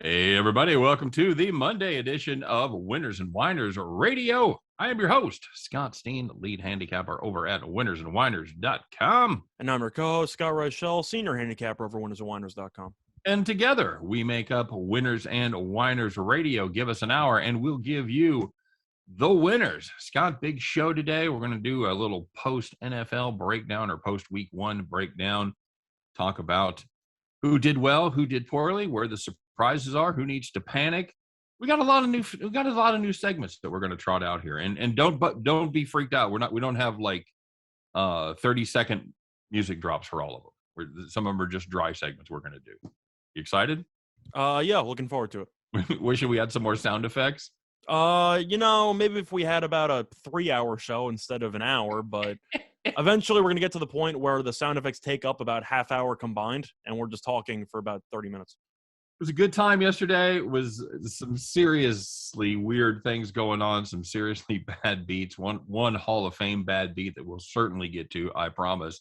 Hey, everybody. Welcome to the Monday edition of Winners and Winers Radio. I am your host, Scott Steehn, lead handicapper over at winnersandwiners.com. And I'm your co-host, Scott Reichel, senior handicapper over winnersandwiners.com. And together, we make up Winners and Winers Radio. Give us an hour, and we'll give you the winners. Scott, big show today. We're going to do a little post-NFL breakdown or post-week one breakdown. Talk about who did well, who did poorly, where the surprises are, who needs to panic. We got a lot of new segments that we're going to trot out here, and don't be freaked out. We don't have like 30-second music drops for all of them. Some of them are just dry segments we're going to do. You excited? Yeah, looking forward to it. Wishing we had some more sound effects. Maybe if we had about a 3-hour show instead of an hour, but eventually we're going to get to the point where the sound effects take up about half hour combined, and we're just talking for about 30 minutes. It was a good time yesterday. It was some seriously weird things going on, some seriously bad beats. One Hall of Fame bad beat that we'll certainly get to, I promise.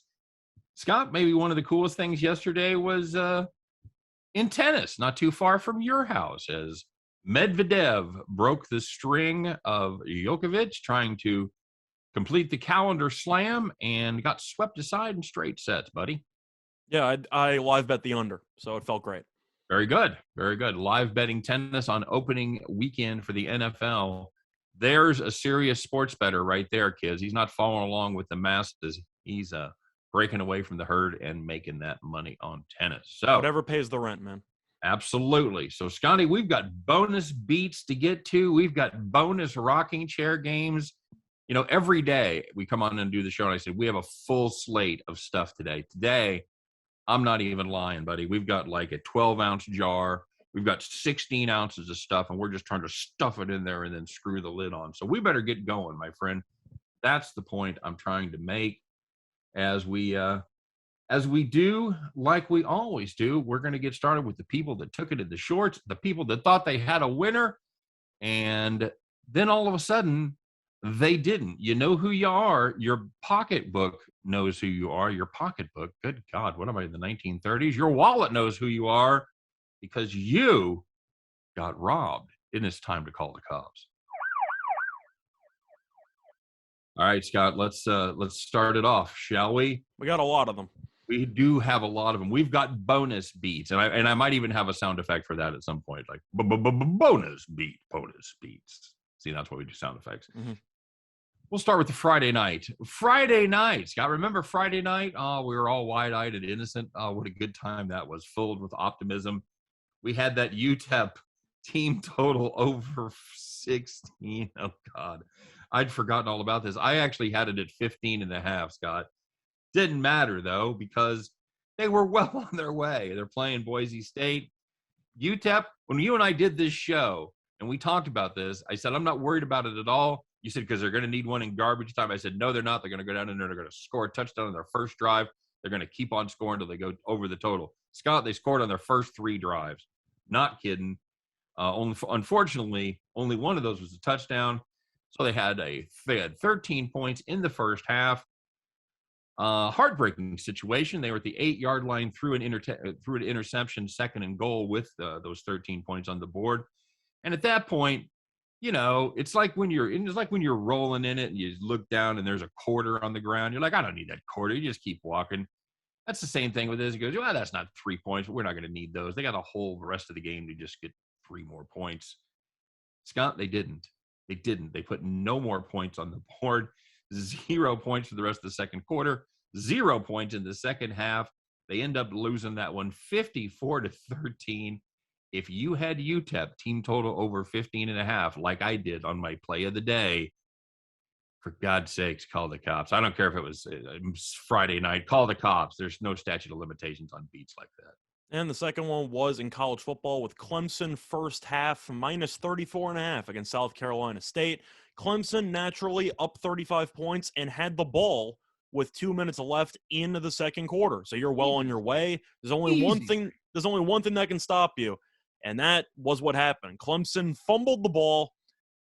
Scott, maybe one of the coolest things yesterday was in tennis, not too far from your house, as Medvedev broke the string of Djokovic trying to complete the calendar slam and got swept aside in straight sets, buddy. Yeah, I live bet the under, so it felt great. Very good. Very good. Live betting tennis on opening weekend for the NFL. There's a serious sports bettor right there, kids. He's not following along with the masses. He's breaking away from the herd and making that money on tennis. So whatever pays the rent, man. Absolutely. So, Scotty, we've got bonus beats to get to. We've got bonus rocking chair games. You know, every day we come on and do the show, and I said, we have a full slate of stuff today. Today, I'm not even lying, buddy. We've got like a 12-ounce jar. We've got 16 ounces of stuff, and we're just trying to stuff it in there and then screw the lid on. So we better get going, my friend. That's the point I'm trying to make. As we do, like we always do, we're going to get started with the people that took it in the shorts, the people that thought they had a winner, and then all of a sudden, they didn't. You know who you are. Your pocketbook knows who you are. Your pocketbook, good God, what am I, in the 1930s? Your wallet knows who you are because you got robbed. And it's time to call the cops. All right, Scott, let's start it off, shall we? We got a lot of them. We do have a lot of them. We've got bonus beats, and I might even have a sound effect for that at some point, like bonus beats. See, that's why we do sound effects. Mm-hmm. We'll start with the Friday night. Friday night, Scott, remember Friday night? Oh, we were all wide-eyed and innocent. Oh, what a good time that was, filled with optimism. We had that UTEP team total over 16. Oh, God. I'd forgotten all about this. I actually had it at 15.5, Scott. Didn't matter, though, because they were well on their way. They're playing Boise State. UTEP, when you and I did this show, and we talked about this, I said, I'm not worried about it at all. You said, because they're going to need one in garbage time. I said, no, they're not. They're going to go down in there. They're going to score a touchdown on their first drive. They're going to keep on scoring until they go over the total. Scott, they scored on their first 3 drives. Not kidding. Unfortunately, only one of those was a touchdown. So they had 13 points in the first half. Heartbreaking situation. They were at the 8-yard line through an interception, second and goal with those 13 points on the board. And at that point, you know, it's like when you're rolling in it and you look down and there's a quarter on the ground. You're like, I don't need that quarter. You just keep walking. That's the same thing with this. He goes, well, that's not 3 points, but we're not going to need those. They got a whole rest of the game to just get 3 more points. Scott, they didn't. They put no more points on the board. 0 points for the rest of the second quarter. 0 points in the second half. They end up losing that one 54-13. If you had UTEP team total over 15.5, like I did on my play of the day, for God's sakes, call the cops. I don't care if it was Friday night. Call the cops. There's no statute of limitations on beats like that. And the second one was in college football with Clemson first half minus 34.5 against South Carolina State. Clemson naturally up 35 points and had the ball with 2 minutes left in the second quarter. So you're well on your way. There's only one thing that can stop you. And that was what happened. Clemson fumbled the ball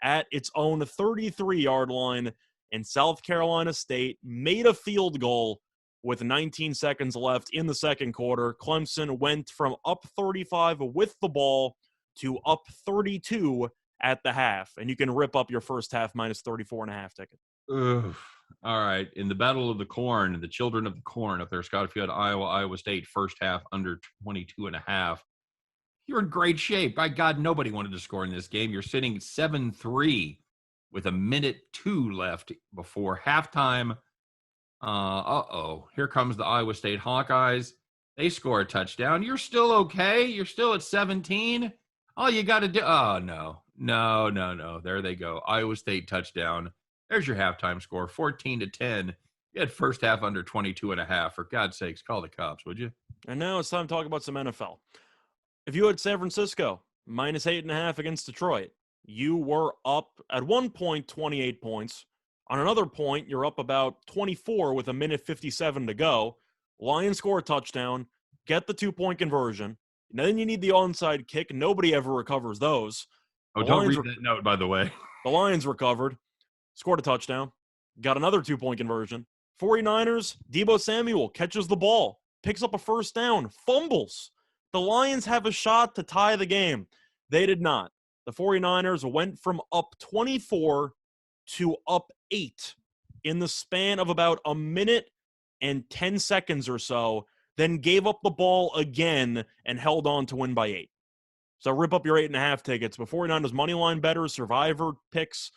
at its own 33-yard line, and South Carolina State made a field goal with 19 seconds left in the second quarter. Clemson went from up 35 with the ball to up 32 at the half. And you can rip up your first half minus 34.5 ticket. Ugh. All right. In the Battle of the Corn, the children of the corn up there, Scott, if you had Iowa State first half under 22.5, you're in great shape. By God, nobody wanted to score in this game. You're sitting 7-3 with 1:02 left before halftime. Here comes the Iowa State Hawkeyes. They score a touchdown. You're still okay. You're still at 17. All you got to do. Oh, no. There they go. Iowa State touchdown. There's your halftime score, 14-10. You had first half under 22.5. For God's sakes, call the cops, would you? And now it's time to talk about some NFL. If you had San Francisco minus 8.5 against Detroit, you were up at one point 28 points. On another point, you're up about 24 with 1:57 to go. Lions score a touchdown, get the 2-point conversion. And then you need the onside kick. Nobody ever recovers those. Oh, don't read that note, by the way. The Lions recovered, scored a touchdown, got another 2-point conversion. 49ers, Deebo Samuel catches the ball, picks up a first down, fumbles. The Lions have a shot to tie the game. They did not. The 49ers went from up 24 to up 8 in the span of about a minute and 10 seconds or so, then gave up the ball again and held on to win by 8. So rip up your 8.5 tickets. But 49ers moneyline bettors, survivor picks,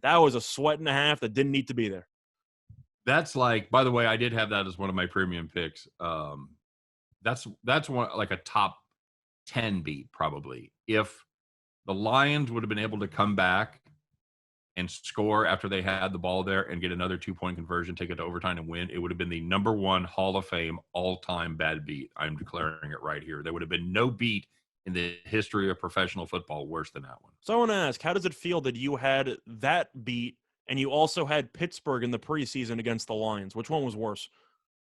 that was a sweat and a half that didn't need to be there. That's like, by the way, I did have that as one of my premium picks. That's one like a top 10 beat probably. If the Lions would have been able to come back and score after they had the ball there and get another 2-point conversion, take it to overtime and win, it would have been the number one Hall of Fame all-time bad beat. I'm declaring it right here. There would have been no beat in the history of professional football worse than that one. So I want to ask, how does it feel that you had that beat and you also had Pittsburgh in the preseason against the Lions? Which one was worse?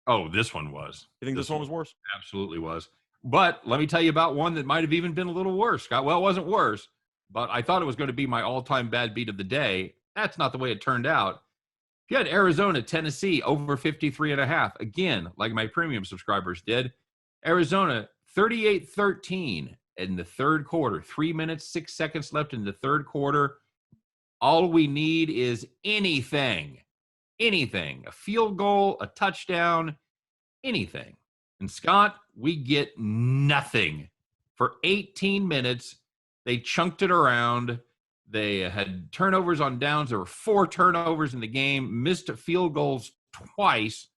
Oh, this one was. You think this one was worse? Absolutely was. But let me tell you about one that might have even been a little worse, Scott. Well, it wasn't worse, but I thought it was going to be my all-time bad beat of the day. That's not the way it turned out. You had Arizona, Tennessee, over 53.5. Again, like my premium subscribers did. Arizona, 38-13 in the third quarter. 3 minutes, 6 seconds left in the third quarter. All we need is anything. A field goal, a touchdown, anything. And Scott, we get nothing. For 18 minutes, they chunked it around. They had turnovers on downs. There were 4 turnovers in the game, missed field goals twice.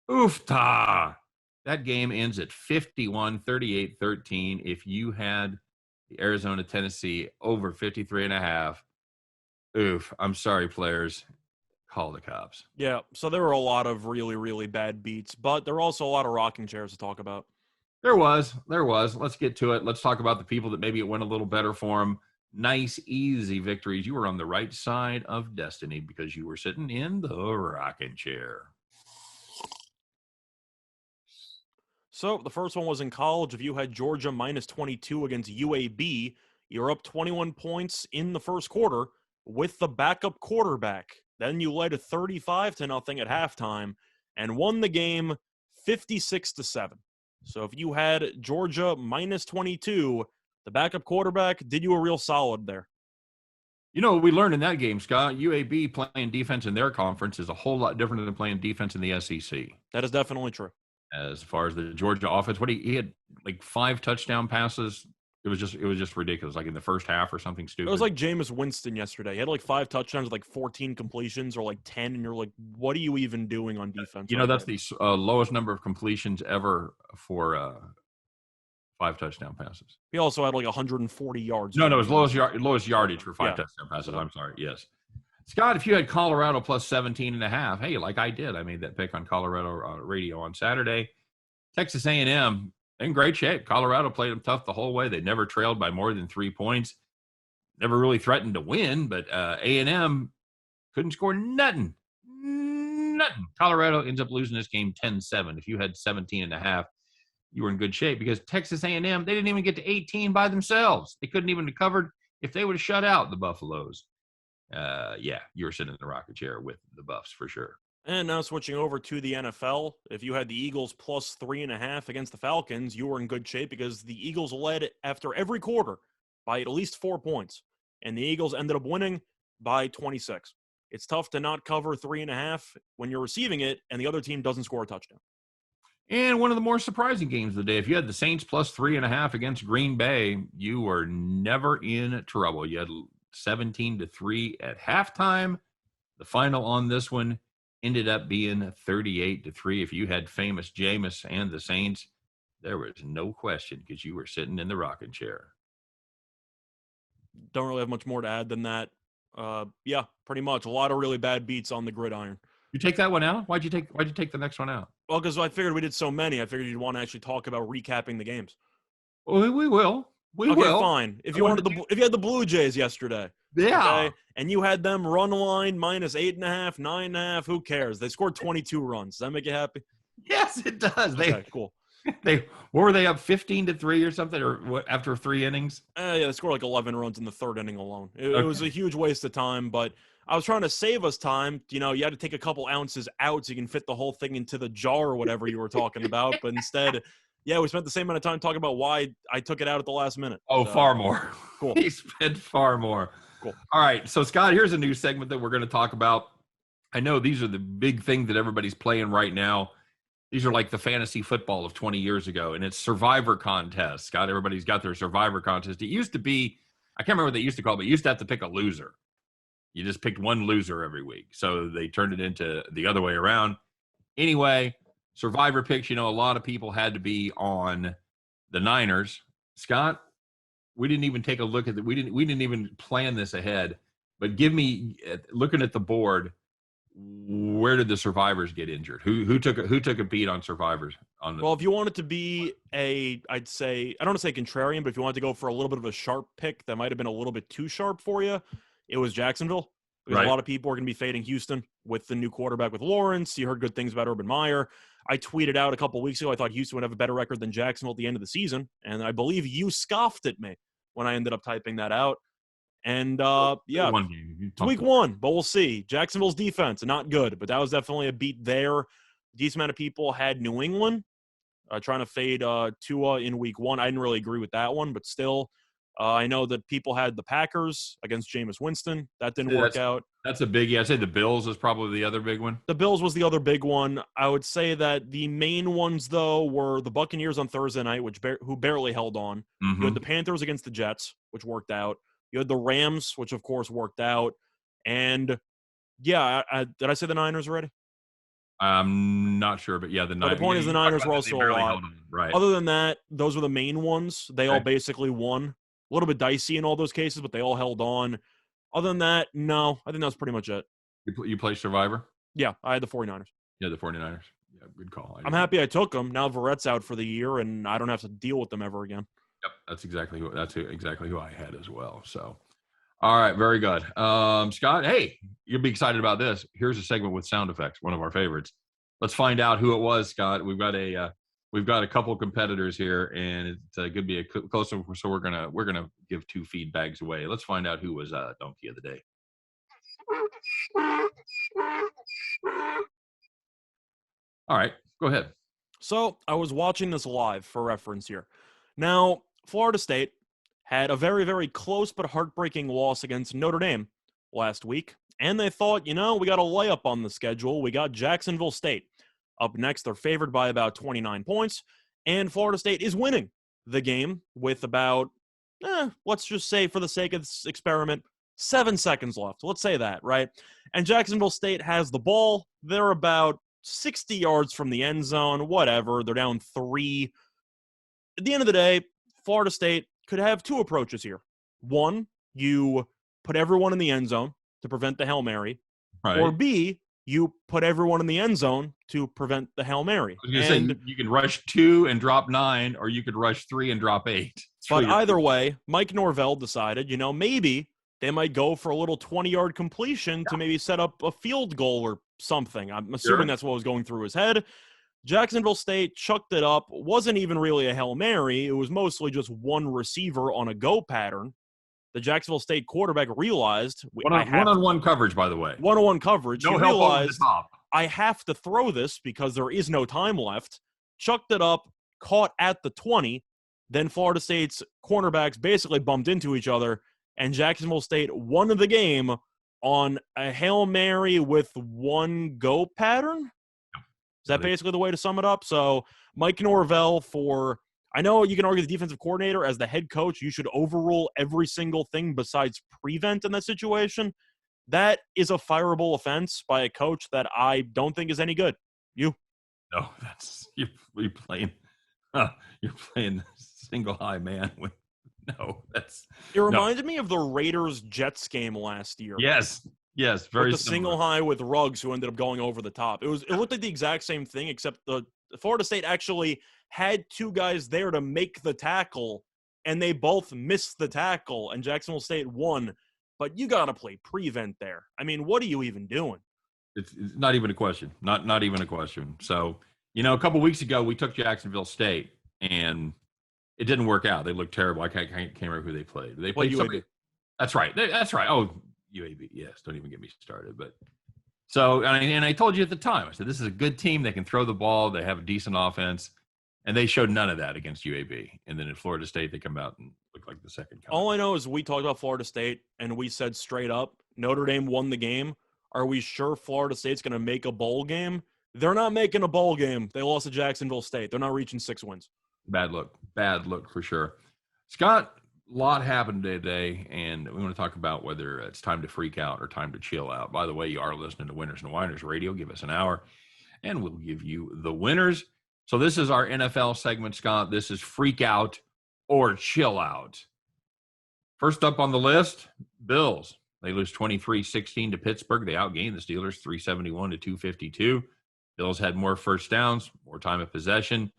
Oofta. That game ends at 51-38-13. If you had the Arizona, Tennessee over 53.5, oof, I'm sorry, players. Call the cops. Yeah, so there were a lot of really, really bad beats, but there were also a lot of rocking chairs to talk about. There was. Let's get to it. Let's talk about the people that maybe it went a little better for them. Nice, easy victories. You were on the right side of destiny because you were sitting in the rocking chair. So the first one was in college. If you had Georgia minus 22 against UAB, you're up 21 points in the first quarter with the backup quarterback. Then you led 35-0 at halftime and won the game 56-7. So if you had Georgia minus 22, the backup quarterback did you a real solid there. You know what we learned in that game, Scott? UAB playing defense in their conference is a whole lot different than playing defense in the SEC. That is definitely true. As far as the Georgia offense, he had like 5 touchdown passes. It was just ridiculous. Like in the first half or something stupid. It was like Jameis Winston yesterday. He had like 5 touchdowns, like 14 completions, or like 10, and you're like, what are you even doing on defense? You know, that's the lowest number of completions ever for 5 touchdown passes. He also had like 140 yards. No, it was lowest yardage for 5 touchdown passes. I'm sorry. Yes. Scott, if you had Colorado plus 17.5, hey, like I did, I made that pick on Colorado radio on Saturday. Texas A&M in great shape. Colorado played them tough the whole way. They never trailed by more than 3 points. Never really threatened to win, but A&M couldn't score nothing. Colorado ends up losing this game 10-7. If you had 17.5, you were in good shape because Texas A&M, they didn't even get to 18 by themselves. They couldn't even have covered if they would have shut out the Buffaloes. You were sitting in the rocket chair with the Buffs for sure. And now switching over to the NFL, if you had the Eagles plus 3.5 against the Falcons, you were in good shape because the Eagles led after every quarter by at least 4 points. And the Eagles ended up winning by 26. It's tough to not cover 3.5 when you're receiving it and the other team doesn't score a touchdown. And one of the more surprising games of the day, if you had the Saints plus 3.5 against Green Bay, you were never in trouble. You had 17-3 at halftime. The final on this one ended up being 38-3. If you had famous Jameis and the Saints, there was no question because you were sitting in the rocking chair. Don't really have much more to add than that. Yeah, pretty much. A lot of really bad beats on the gridiron. You take that one out? Why'd you take the next one out? Well, because I figured we did so many. I figured you'd want to actually talk about recapping the games. Well, we will. We okay, will. Fine. If you had the Blue Jays yesterday, yeah, okay, and you had them run line minus 8.5, 9.5, who cares? They scored 22 runs. Does that make you happy? Yes, it does. Okay, cool. What were they up 15-3 or something, or what, after 3 innings? Yeah, they scored like 11 runs in the 3rd inning alone. It was a huge waste of time, but I was trying to save us time. You know, you had to take a couple ounces out so you can fit the whole thing into the jar or whatever you were talking about. But instead, yeah, we spent the same amount of time talking about why I took it out at the last minute. Oh, so, far more. Cool. He spent far more. Cool. All right. So, Scott, here's a new segment that we're going to talk about. I know these are the big things that everybody's playing right now. These are like the fantasy football of 20 years ago, and it's Survivor Contest. Scott, everybody's got their Survivor Contest. It used to be, I can't remember what they used to call it, but you used to have to pick a loser. You just picked one loser every week. So they turned it into the other way around. Anyway, Survivor picks, you know, a lot of people had to be on the Niners. Scott, we didn't even take a look at we didn't even plan this ahead, but give me, looking at the board, where did the survivors get injured? Who took a beat on survivors? Well, if you wanted to be I'd say, I don't want to say contrarian, but if you wanted to go for a little bit of a sharp pick that might have been a little bit too sharp for you, it was Jacksonville. Because right. A lot of people are going to be fading Houston with the new quarterback with Lawrence. You heard good things about Urban Meyer. I tweeted out a couple weeks ago I thought Houston would have a better record than Jacksonville at the end of the season, and I believe you scoffed at me when I ended up typing that out. And, yeah, it's week 1, but we'll see. Jacksonville's defense, not good, but that was definitely a beat there. A decent amount of people had New England trying to fade Tua in week 1. I didn't really agree with that one, but still, I know that people had the Packers against Jameis Winston. That didn't work out. That's a biggie. I'd say the Bills is probably the other big one. The Bills was the other big one. I would say that the main ones, though, were the Buccaneers on Thursday night, who barely held on. Mm-hmm. You had the Panthers against the Jets, which worked out. You had the Rams, which, of course, worked out. And, yeah, did I say the Niners already? I'm not sure, but, yeah, the Niners. But the point is the Niners were also a lot. Right. Other than that, those were the main ones. They all basically won. A little bit dicey in all those cases, but they all held on. Other than that, no. I think that was pretty much it. You play Survivor? Yeah, I had the 49ers. Yeah, the 49ers. Yeah, good call. I'm happy I took them. Now Verrett's out for the year, and I don't have to deal with them ever again. Yep, that's exactly who I had as well. So, all right, very good. Scott, hey, you'll be excited about this. Here's a segment with sound effects, one of our favorites. Let's find out who it was, Scott. We've got a couple competitors here, and it's going to be a close one. So we're gonna give 2 feed bags away. Let's find out who was Donkey of the Day. All right, go ahead. So I was watching this live for reference here. Now, Florida State had a very, very close but heartbreaking loss against Notre Dame last week, and they thought, we got a layup on the schedule. We got Jacksonville State up next. They're favored by about 29 points, and Florida State is winning the game with about, let's just say for the sake of this experiment, 7 seconds left. Let's say that, right? And Jacksonville State has the ball. They're about 60 yards from the end zone, whatever. They're down 3. At the end of the day, Florida State could have 2 approaches here. One, you put everyone in the end zone to prevent the Hail Mary. Right. Or B, you put everyone in the end zone to prevent the Hail Mary. I was going to say, you can rush 2 and drop 9, or you could rush 3 and drop 8. But either way, Mike Norvell decided, maybe they might go for a little 20-yard completion to maybe set up a field goal or something. I'm assuming that's what was going through his head. Jacksonville State chucked it up. Wasn't even really a Hail Mary. It was mostly just one receiver on a go pattern. The Jacksonville State quarterback realized one-on-one coverage, by the way. One-on-one coverage. No help over the top. I have to throw this because there is no time left. Chucked it up, caught at the 20. Then Florida State's cornerbacks basically bumped into each other, and Jacksonville State won the game on a Hail Mary with one go pattern. Is that basically the way to sum it up? So Mike Norvell I know you can argue the defensive coordinator as the head coach, you should overrule every single thing besides prevent in that situation. That is a fireable offense by a coach that I don't think is any good. You? No, you're playing single high man. It reminded me of the Raiders-Jets game last year. Yes, very with the single high with Ruggs, who ended up going over the top. It looked like the exact same thing, except the Florida State actually had two guys there to make the tackle, and they both missed the tackle, and Jacksonville State won. But you got to play prevent there. I mean, what are you even doing? It's not even a question. Not even a question. So, a couple weeks ago, we took Jacksonville State, and it didn't work out. They looked terrible. I can't remember who they played. They played somebody. That's right. That's right. Oh, UAB. Yes. Don't even get me started. But so, and I told you at the time, I said, this is a good team. They can throw the ball. They have a decent offense. And they showed none of that against UAB. And then at Florida State, they come out and look like the second coming. All I know is we talked about Florida State, and we said straight up, Notre Dame won the game. Are we sure Florida State's going to make a bowl game? They're not making a bowl game. They lost to Jacksonville State. They're not reaching 6 wins. Bad look for sure. Scott, a lot happened today, and we want to talk about whether it's time to freak out or time to chill out. By the way, you are listening to Winners and Whiners Radio. Give us an hour, and we'll give you the winners. So this is our NFL segment, Scott. This is freak out or chill out. First up on the list, Bills. They lose 23-16 to Pittsburgh. They outgained the Steelers 371 to 252. Bills had more first downs, more time of possession.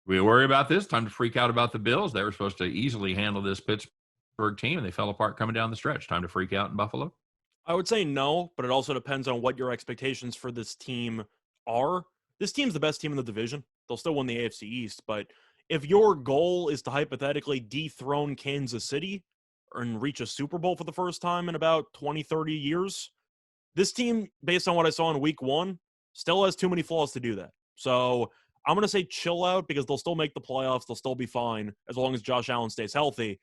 We worry about this. Time to freak out about the Bills. They were supposed to easily handle this Pittsburgh team, and they fell apart coming down the stretch. Time to freak out in Buffalo? I would say no, but it also depends on what your expectations for this team are. This team's the best team in the division. They'll still win the AFC East, but if your goal is to hypothetically dethrone Kansas City and reach a Super Bowl for the first time in about 20, 30 years, this team, based on what I saw in week 1, still has too many flaws to do that. So I'm going to say chill out because they'll still make the playoffs. They'll still be fine as long as Josh Allen stays healthy.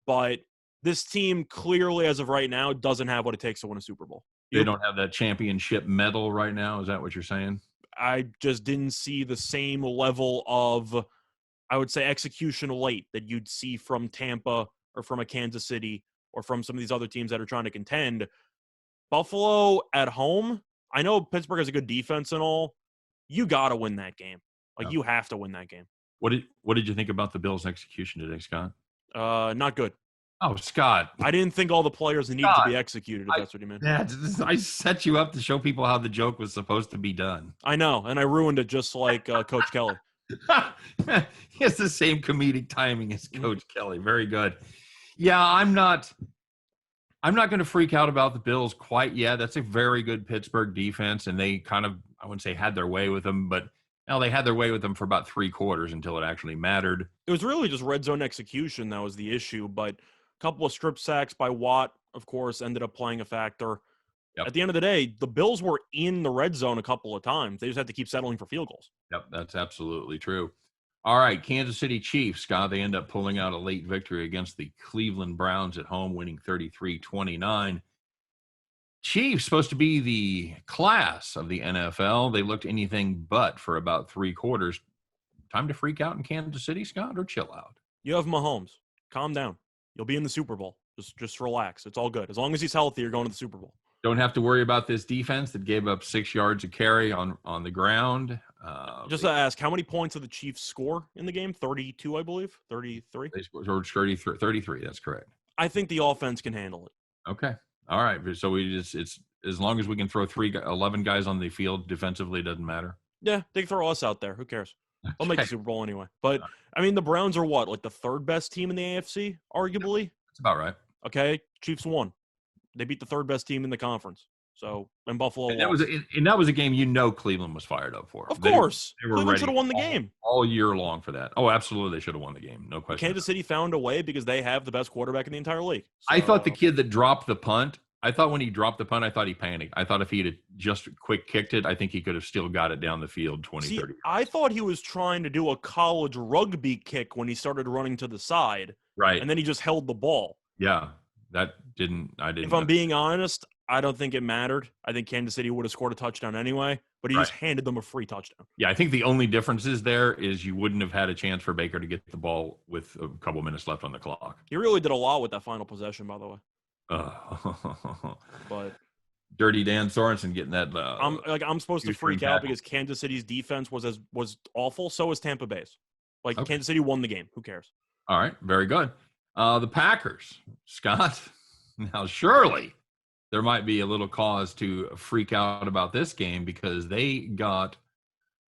But this team clearly, as of right now, doesn't have what it takes to win a Super Bowl. They don't have that championship medal right now. Is that what you're saying? I just didn't see the same level of, I would say, execution late that you'd see from Tampa or from a Kansas City or from some of these other teams that are trying to contend. Buffalo at home, I know Pittsburgh has a good defense and all. You got to win that game. You have to win that game. What did you think about the Bills' execution today, Scott? Not good. Oh, Scott. I didn't think all the players needed to be executed, if that's what you meant. Yeah, I set you up to show people how the joke was supposed to be done. I know, and I ruined it just like Coach Kelly. He has the same comedic timing as Coach Kelly. Very good. Yeah, I'm not going to freak out about the Bills quite yet. That's a very good Pittsburgh defense, and they kind of, I wouldn't say had their way with them, but they had their way with them for about 3 quarters until it actually mattered. It was really just red zone execution that was the issue, but a couple of strip sacks by Watt, of course, ended up playing a factor. Yep. At the end of the day, the Bills were in the red zone a couple of times. They just had to keep settling for field goals. Yep, that's absolutely true. All right, Kansas City Chiefs, Scott, they end up pulling out a late victory against the Cleveland Browns at home, winning 33-29. Chiefs supposed to be the class of the NFL. They looked anything but for about 3 quarters. Time to freak out in Kansas City, Scott, or chill out? You have Mahomes. Calm down. You'll be in the Super Bowl. Just relax. It's all good. As long as he's healthy, you're going to the Super Bowl. Don't have to worry about this defense that gave up 6 yards a carry on the ground. Just to ask, how many points did the Chiefs score in the game? 32, I believe? 33? They scored 33. That's correct. I think the offense can handle it. Okay. All right. So it's as long as we can throw 11 guys on the field defensively, it doesn't matter. Yeah, they can throw us out there. Who cares? I'll make the Super Bowl anyway. But, I mean, the Browns are what? Like the 3rd best team in the AFC, arguably? That's about right. Okay. Chiefs won. They beat the 3rd best team in the conference. So, and Buffalo and that was a game Cleveland was fired up for. Of course. They were Cleveland should have won the game. All year long for that. Oh, absolutely. They should have won the game. No question. Kansas City found a way because they have the best quarterback in the entire league. So, I thought the kid that dropped the punt, I thought when he dropped the punt, I thought he panicked. I thought if he had just quick kicked it, I think he could have still got it down the field 20, 30 yards. I thought he was trying to do a college rugby kick when he started running to the side. Right. And then he just held the ball. Yeah. I didn't. If I'm being honest, I don't think it mattered. I think Kansas City would have scored a touchdown anyway, but he just handed them a free touchdown. Yeah, I think the only difference is there is you wouldn't have had a chance for Baker to get the ball with a couple minutes left on the clock. He really did a lot with that final possession, by the way. But Dirty Dan Sorensen getting that. I'm supposed to freak out because Kansas City's defense was awful. So was Tampa Bay's. Kansas City won the game. Who cares? All right, very good. The Packers, Scott. Now, surely there might be a little cause to freak out about this game because they got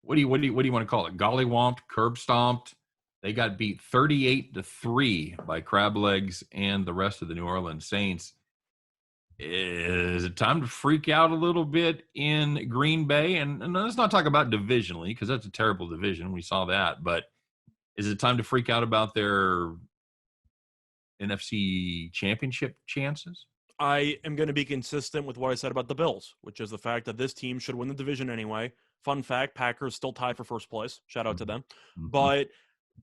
what do you want to call it? Gollywomped, curb stomped. They got beat 38-3 by Crab Legs and the rest of the New Orleans Saints. Is it time to freak out a little bit in Green Bay? And let's not talk about divisionally because that's a terrible division. We saw that. But is it time to freak out about their NFC championship chances? I am going to be consistent with what I said about the Bills, which is the fact that this team should win the division anyway. Fun fact, Packers still tied for first place. Shout out to them. Mm-hmm. But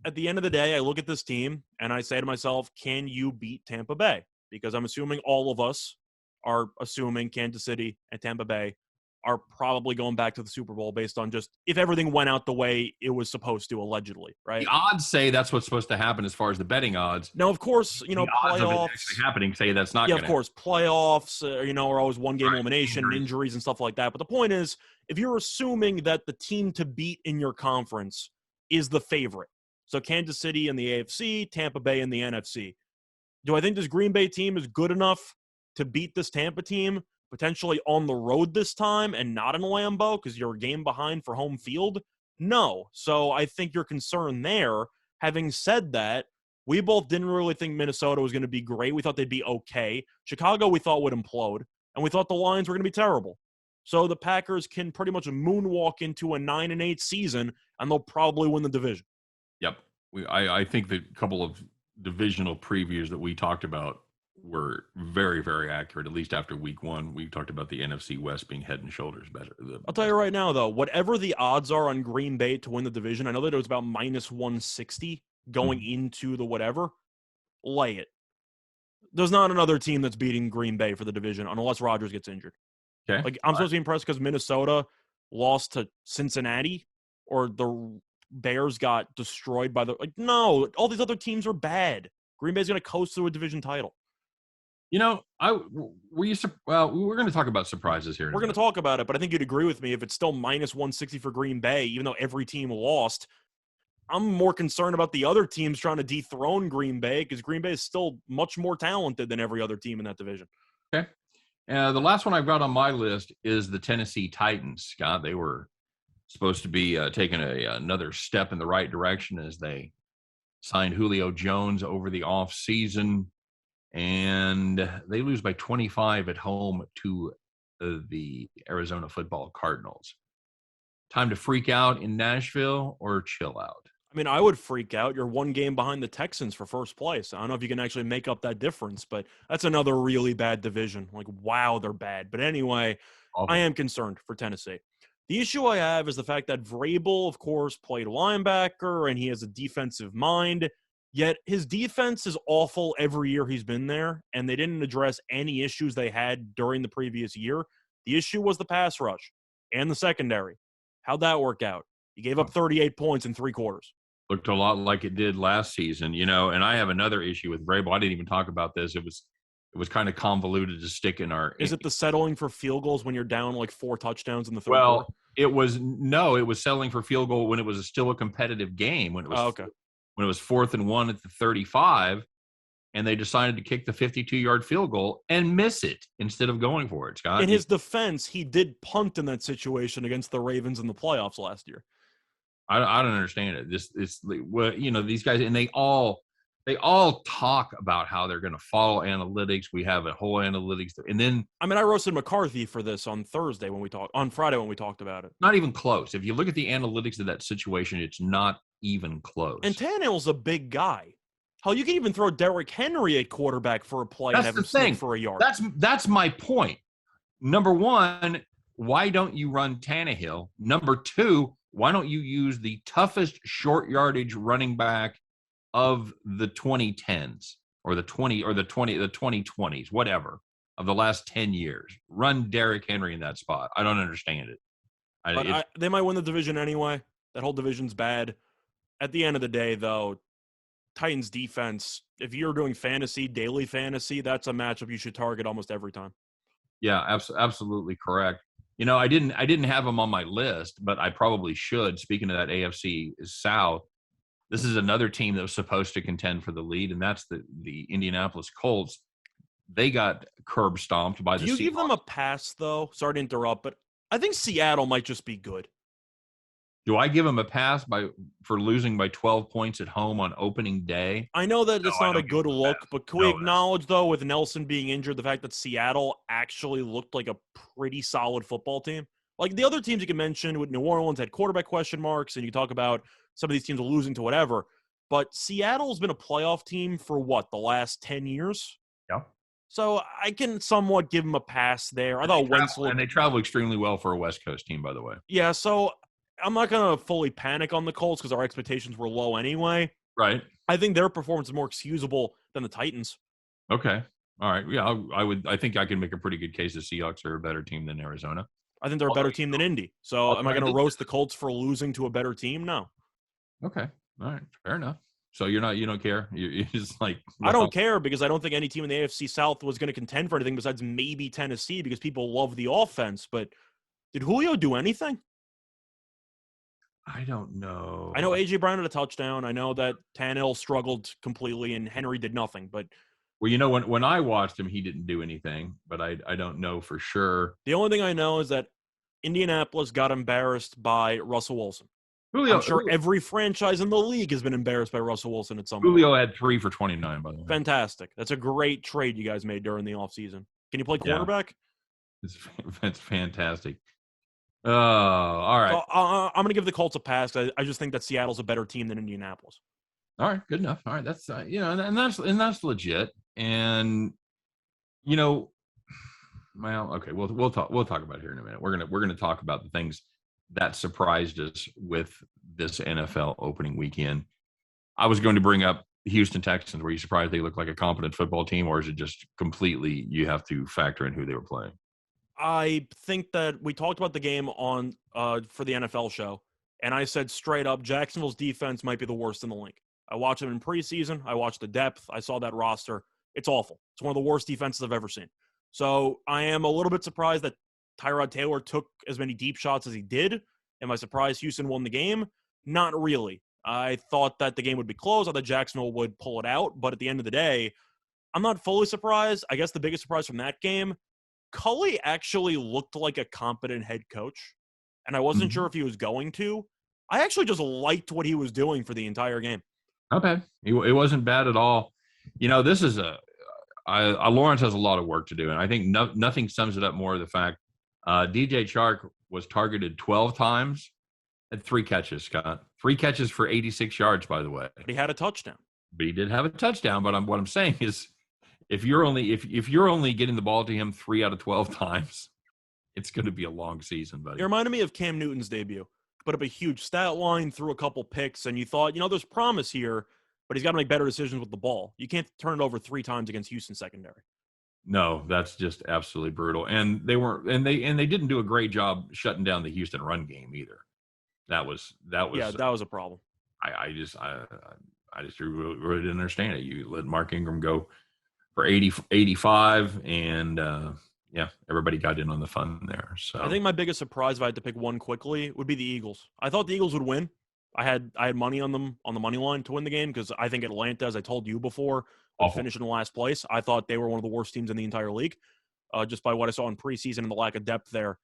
at the end of the day, I look at this team and I say to myself, can you beat Tampa Bay? Because I'm assuming all of us are assuming Kansas City and Tampa Bay are probably going back to the Super Bowl based on just if everything went out the way it was supposed to, allegedly, right? The odds say that's what's supposed to happen as far as the betting odds. Now, of course, the odds of it actually happening say that's not. Yeah, of course, playoffs, are always one-game elimination, injuries and stuff like that. But the point is, if you're assuming that the team to beat in your conference is the favorite, so Kansas City in the AFC, Tampa Bay in the NFC, do I think this Green Bay team is good enough to beat this Tampa team, potentially on the road this time and not in Lambeau because you're a game behind for home field? No. So I think you're concerned there. Having said that, we both didn't really think Minnesota was going to be great. We thought they'd be okay. Chicago we thought would implode, and we thought the Lions were going to be terrible. So the Packers can pretty much moonwalk into a 9-8 season, and they'll probably win the division. Yep. I think the couple of divisional previews that we talked about were very, very accurate, at least after week one. We talked about the NFC West being head and shoulders better. I'll tell you right now, though, whatever the odds are on Green Bay to win the division, I know that it was about minus 160 going into the whatever, lay it. There's not another team that's beating Green Bay for the division unless Rodgers gets injured. Okay. I'm supposed to be impressed because Minnesota lost to Cincinnati or the Bears got destroyed by no, all these other teams are bad. Green Bay's going to coast to a division title. We're going to talk about surprises here. We're going to talk about it, but I think you'd agree with me if it's still minus 160 for Green Bay, even though every team lost. I'm more concerned about the other teams trying to dethrone Green Bay because Green Bay is still much more talented than every other team in that division. Okay. The last one I've got on my list is the Tennessee Titans, Scott. They were supposed to be taking another step in the right direction as they signed Julio Jones over the offseason. And they lose by 25 at home to the Arizona Football Cardinals. Time to freak out in Nashville or chill out? I mean, I would freak out. You're one game behind the Texans for first place. I don't know if you can actually make up that difference, but that's another really bad division. Wow, they're bad. But anyway, I am concerned for Tennessee. The issue I have is the fact that Vrabel, of course, played linebacker, and he has a defensive mind. Yet his defense is awful every year he's been there, and they didn't address any issues they had during the previous year. The issue was the pass rush and the secondary. How'd that work out? He gave up 38 points in 3 quarters. Looked a lot like it did last season, and I have another issue with Vrabel. I didn't even talk about this. It was kind of convoluted to stick in our. Is it the settling for field goals when you're down 4 touchdowns in the third quarter? Well, it was settling for field goal when it was still a competitive game. When it was when it was 4th and 1 at the 35, and they decided to kick the 52-yard field goal and miss it instead of going for it, Scott. In his defense, he did punt in that situation against the Ravens in the playoffs last year. I don't understand it. These guys, and they all talk about how they're going to follow analytics. We have a whole analytics, and then I roasted McCarthy for this on Friday when we talked about it. Not even close. If you look at the analytics of that situation, it's not even close. And Tannehill's a big guy. Hell, you can even throw Derrick Henry at quarterback for a play and have him sniff for a yard. That's my point. Number one, why don't you run Tannehill? Number two, why don't you use the toughest short yardage running back of the 2010s or the 2020s, whatever, of the last 10 years? Run Derrick Henry in that spot. I don't understand it. They might win the division anyway. That whole division's bad. At the end of the day, though, Titans defense, if you're doing fantasy, daily fantasy, that's a matchup you should target almost every time. Yeah, absolutely correct. I didn't have them on my list, but I probably should. Speaking of that AFC South, this is another team that was supposed to contend for the lead, and that's the Indianapolis Colts. They got curb stomped by the Seahawks. Do you give them a pass, though? Sorry to interrupt, but I think Seattle might just be good. Do I give them a pass for losing by 12 points at home on opening day? I know that it's not a good look, but can we acknowledge, though, with Nelson being injured, the fact that Seattle actually looked like a pretty solid football team? Like the other teams you can mention with New Orleans had quarterback question marks, and you talk about some of these teams are losing to whatever. But Seattle's been a playoff team for the last 10 years? Yeah. So I can somewhat give them a pass there. I thought Wentz and they travel extremely well for a West Coast team, by the way. Yeah, so I'm not going to fully panic on the Colts because our expectations were low anyway. Right. I think their performance is more excusable than the Titans. Okay. All right. Yeah, I think I can make a pretty good case the Seahawks are a better team than Arizona. I think they're a better team than Indy. So am I going to roast the Colts for losing to a better team? No. Okay. All right. Fair enough. So you don't care? You're just like... I don't care because I don't think any team in the AFC South was going to contend for anything besides maybe Tennessee because people love the offense. But did Julio do anything? I don't know. I know A.J. Brown had a touchdown. I know that Tannehill struggled completely and Henry did nothing. But when I watched him, he didn't do anything. But I don't know for sure. The only thing I know is that Indianapolis got embarrassed by Russell Wilson. I'm sure every franchise in the league has been embarrassed by Russell Wilson at some point. Julio had 3 for 29, by the way. Fantastic. That's a great trade you guys made during the offseason. Can you play quarterback? Yeah. It's fantastic. Oh, all right. So, I'm going to give the Colts a pass. I just think that Seattle's a better team than Indianapolis. All right, good enough. All right, that's and that's legit. And well, okay, we'll talk about it here in a minute. We're gonna talk about the things that surprised us with this NFL opening weekend. I was going to bring up Houston Texans. Were you surprised they look like a competent football team, or is it just completely you have to factor in who they were playing? I think that we talked about the game on for the NFL show, and I said straight up, Jacksonville's defense might be the worst in the league. I watched them in preseason. I watched the depth. I saw that roster. It's awful. It's one of the worst defenses I've ever seen. So I am a little bit surprised that Tyrod Taylor took as many deep shots as he did. Am I surprised Houston won the game? Not really. I thought that the game would be close. I thought Jacksonville would pull it out. But at the end of the day, I'm not fully surprised. I guess the biggest surprise from that game, Culley actually looked like a competent head coach. And I wasn't sure if he was going to. I actually just liked what he was doing for the entire game. Not bad. It wasn't bad at all. This is Lawrence has a lot of work to do. And I think nothing sums it up more the fact DJ Chark was targeted 12 times at 3 catches, Scott. 3 catches for 86 yards, by the way. But he had a touchdown. But he did have a touchdown. But what I'm saying is if you're only getting the ball to him 3 out of 12 times, it's going to be a long season, buddy. It reminded me of Cam Newton's debut. Put up a huge stat line, threw a couple picks, and you thought, there's promise here, but he's got to make better decisions with the ball. You can't turn it over 3 times against Houston secondary. No, that's just absolutely brutal. And they didn't do a great job shutting down the Houston run game either. That was a problem. I just really didn't understand it. You let Mark Ingram go for 85 and everybody got in on the fun there. So I think my biggest surprise, if I had to pick one quickly, would be the Eagles. I thought the Eagles would win. I had money on them on the money line to win the game because I think Atlanta, as I told you before, would finish in last place. I thought they were one of the worst teams in the entire league, just by what I saw in preseason and the lack of depth there.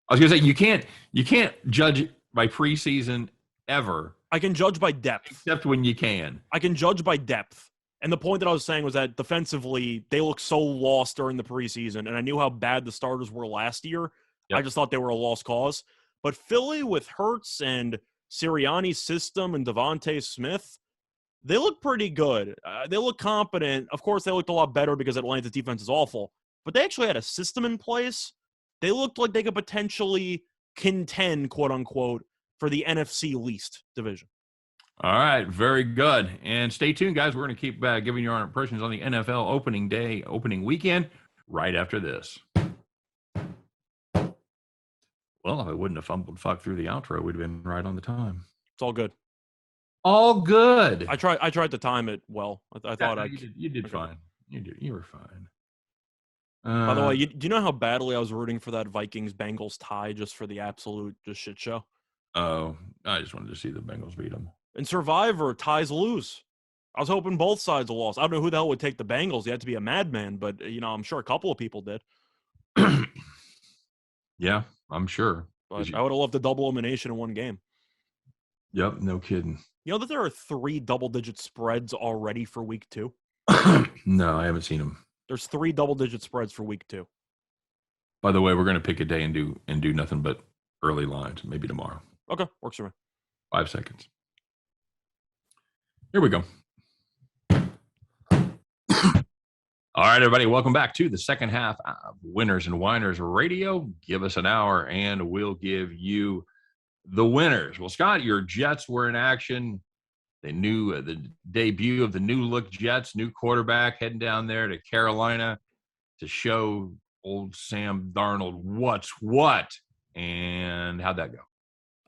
I was going to say you can't judge by preseason ever. I can judge by depth, except when you can. I can judge by depth. And the point that I was saying was that defensively, they looked so lost during the preseason, and I knew how bad the starters were last year. Yep. I just thought they were a lost cause. But Philly with Hurts and Sirianni's system and Devontae Smith, They look pretty good. They look competent. Of course, they looked a lot better because Atlanta's defense is awful. But they actually had a system in place. They looked like they could potentially contend, quote unquote, for the NFC least division. All right, very good. And stay tuned, guys. We're going to keep giving you our impressions on the NFL opening weekend, right after this. Well, if I wouldn't have fumbled fuck through the outro, we'd have been right on the time. It's all good. All good. I tried to time it well. I thought you did fine. You were fine. By the way, do you know how badly I was rooting for that Vikings-Bengals tie just for the absolute just shit show? Oh, I just wanted to see the Bengals beat them. In Survivor, ties lose. I was hoping both sides lost. I don't know who the hell would take the Bengals. You had to be a madman, but I'm sure a couple of people did. Yeah, I'm sure. But I would have loved a double elimination in one game. Yep, no kidding. You know that there are 3 double-digit spreads already for week 2? No, I haven't seen them. There's 3 double-digit spreads for week 2. By the way, we're going to pick a day and do nothing but early lines, maybe tomorrow. Okay, works for me. 5 seconds. Here we go. All right, everybody, welcome back to the second half of Winners and Winers Radio. Give us an hour, and we'll give you the winners. Well, Scott, your Jets were in action. They knew the debut of the new-look Jets, new quarterback heading down there to Carolina to show old Sam Darnold what's what. And how'd that go?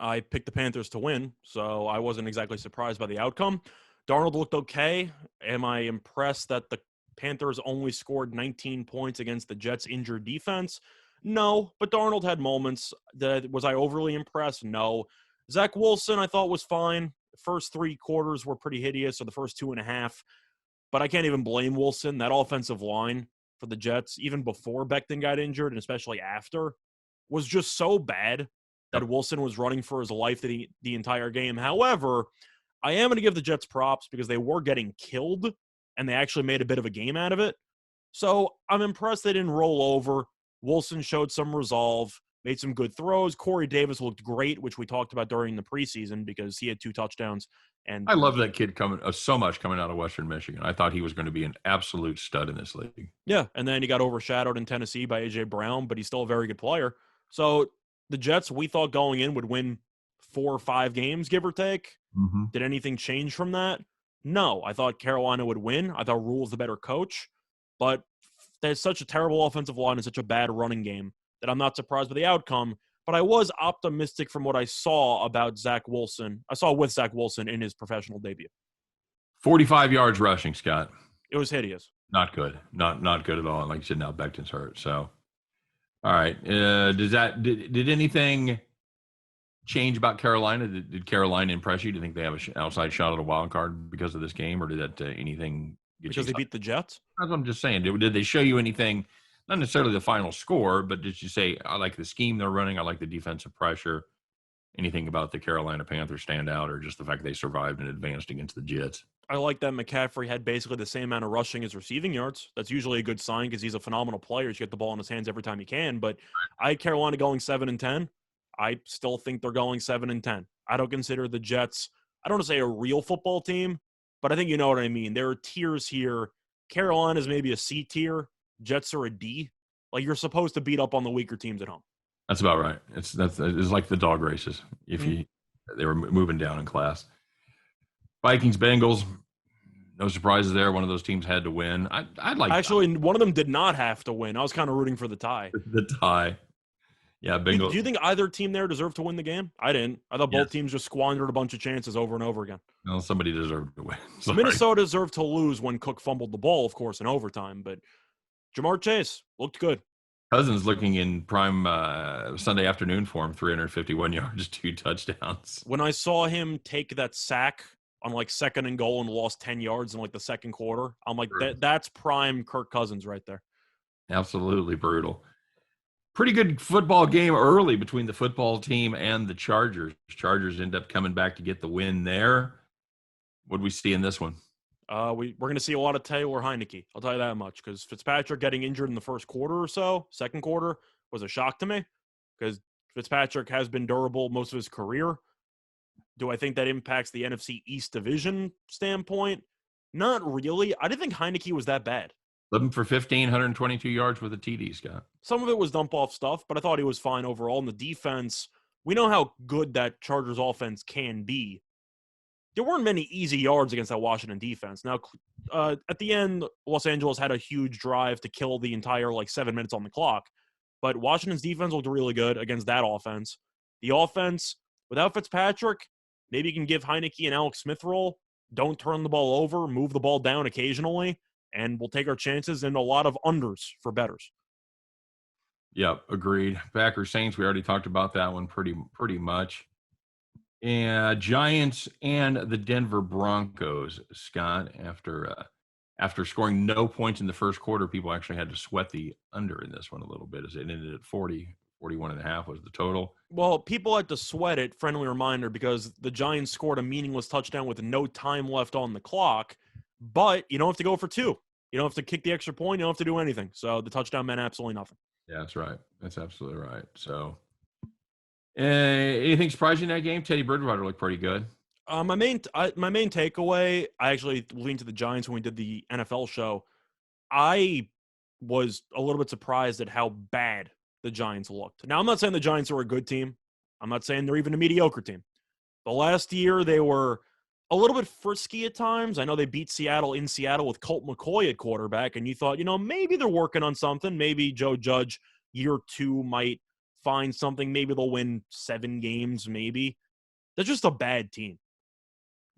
I picked the Panthers to win, so I wasn't exactly surprised by the outcome. Darnold looked okay. Am I impressed that the Panthers only scored 19 points against the Jets' injured defense? No, but Darnold had moments. Was I overly impressed? No. Zach Wilson, I thought, was fine. The first 3 quarters were pretty hideous, or the first 2.5. But I can't even blame Wilson. That offensive line for the Jets, even before Becton got injured, and especially after, was just so bad that Wilson was running for his life the entire game. However, I am going to give the Jets props because they were getting killed, and they actually made a bit of a game out of it. So I'm impressed they didn't roll over. Wilson showed some resolve, made some good throws. Corey Davis looked great, which we talked about during the preseason because he had 2 touchdowns. And I love that kid coming out of Western Michigan. I thought he was going to be an absolute stud in this league. Yeah, and then he got overshadowed in Tennessee by A.J. Brown, but he's still a very good player. So the Jets, we thought going in, would win 4 or 5 games, give or take. Mm-hmm. Did anything change from that? No. I thought Carolina would win. I thought Rule was the better coach. But there's such a terrible offensive line and such a bad running game that I'm not surprised by the outcome. But I was optimistic from what I saw about Zach Wilson. I saw with Zach Wilson in his professional debut. 45 yards rushing, Scott. It was hideous. Not good. Not good at all. And like you said, now Becton's hurt. So, all right. Did anything change about Carolina? Did Carolina impress you? Do you think they have an outside shot at a wild card because of this game, or did that anything get because they beat the Jets? That's what I'm just saying. Did they show you anything? Not necessarily the final score, but did you say, I like the scheme they're running, I like the defensive pressure? Anything about the Carolina Panthers stand out, or just the fact they survived and advanced against the Jets? I like that McCaffrey had basically the same amount of rushing as receiving yards. That's usually a good sign because he's a phenomenal player. You get the ball in his hands every time he can. But I had Carolina going 7-10. I still think they're going 7-10. I don't consider the Jets, I don't want to say a real football team, but I think you know what I mean. There are tiers here. Carolina's maybe a C tier. Jets are a D. Like, you're supposed to beat up on the weaker teams at home. That's about right. It's like the dog races. They were moving down in class. Vikings, Bengals, no surprises there. One of those teams had to win. One of them did not have to win. I was kind of rooting for the tie. The tie. Yeah, Bengals. Do you think either team there deserved to win the game? I didn't. I thought both teams just squandered a bunch of chances over and over again. No, somebody deserved to win. Sorry. Minnesota deserved to lose when Cook fumbled the ball, of course, in overtime. But Jamar Chase looked good. Cousins looking in prime Sunday afternoon form, 351 yards, 2 touchdowns. When I saw him take that sack on like 2nd and goal and lost 10 yards in like the second quarter, I'm like, that's prime Kirk Cousins right there. Absolutely brutal. Pretty good football game early between the football team and the Chargers. Chargers end up coming back to get the win there. What do we see in this one? We're going to see a lot of Taylor Heineke. I'll tell you that much, because Fitzpatrick getting injured in the first quarter or so, second quarter, was a shock to me, because Fitzpatrick has been durable most of his career. Do I think that impacts the NFC East division standpoint? Not really. I didn't think Heineke was that bad. 11 for 15, 122 yards with a TD, Scott. Some of it was dump off stuff, but I thought he was fine overall. And the defense, we know how good that Chargers offense can be. There weren't many easy yards against that Washington defense. Now, at the end, Los Angeles had a huge drive to kill the entire 7 minutes on the clock. But Washington's defense looked really good against that offense. The offense, without Fitzpatrick, maybe you can give Heineke and Alex Smith role. Don't turn the ball over, move the ball down occasionally, and we'll take our chances and a lot of unders for bettors. Yep, agreed. Packers Saints, we already talked about that one pretty much. And Giants and the Denver Broncos, Scott, after scoring no points in the first quarter, people actually had to sweat the under in this one a little bit as it ended at 41.5 was the total. Well, people had to sweat it, friendly reminder, because the Giants scored a meaningless touchdown with no time left on the clock, but you don't have to go for two. You don't have to kick the extra point. You don't have to do anything. So the touchdown meant absolutely nothing. Yeah, that's right. That's absolutely right. So anything surprising in that game? Teddy Bridgewater looked pretty good. My main takeaway, I actually leaned to the Giants when we did the NFL show. I was a little bit surprised at how bad the Giants looked. Now, I'm not saying the Giants are a good team. I'm not saying they're even a mediocre team. The last year, they were a little bit frisky at times. I know they beat Seattle in Seattle with Colt McCoy at quarterback, and you thought, maybe they're working on something. Maybe Joe Judge, year 2, might find something. Maybe they'll win 7 games, maybe. They're just a bad team.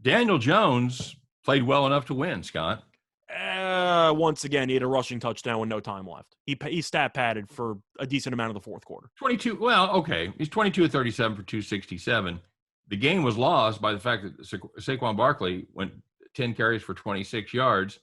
Daniel Jones played well enough to win, Scott. Once again, he had a rushing touchdown with no time left. He stat padded for a decent amount of the fourth quarter. 22. Well, okay. He's 22 of 37 for 267. The game was lost by the fact that Saquon Barkley went 10 carries for 26 yards,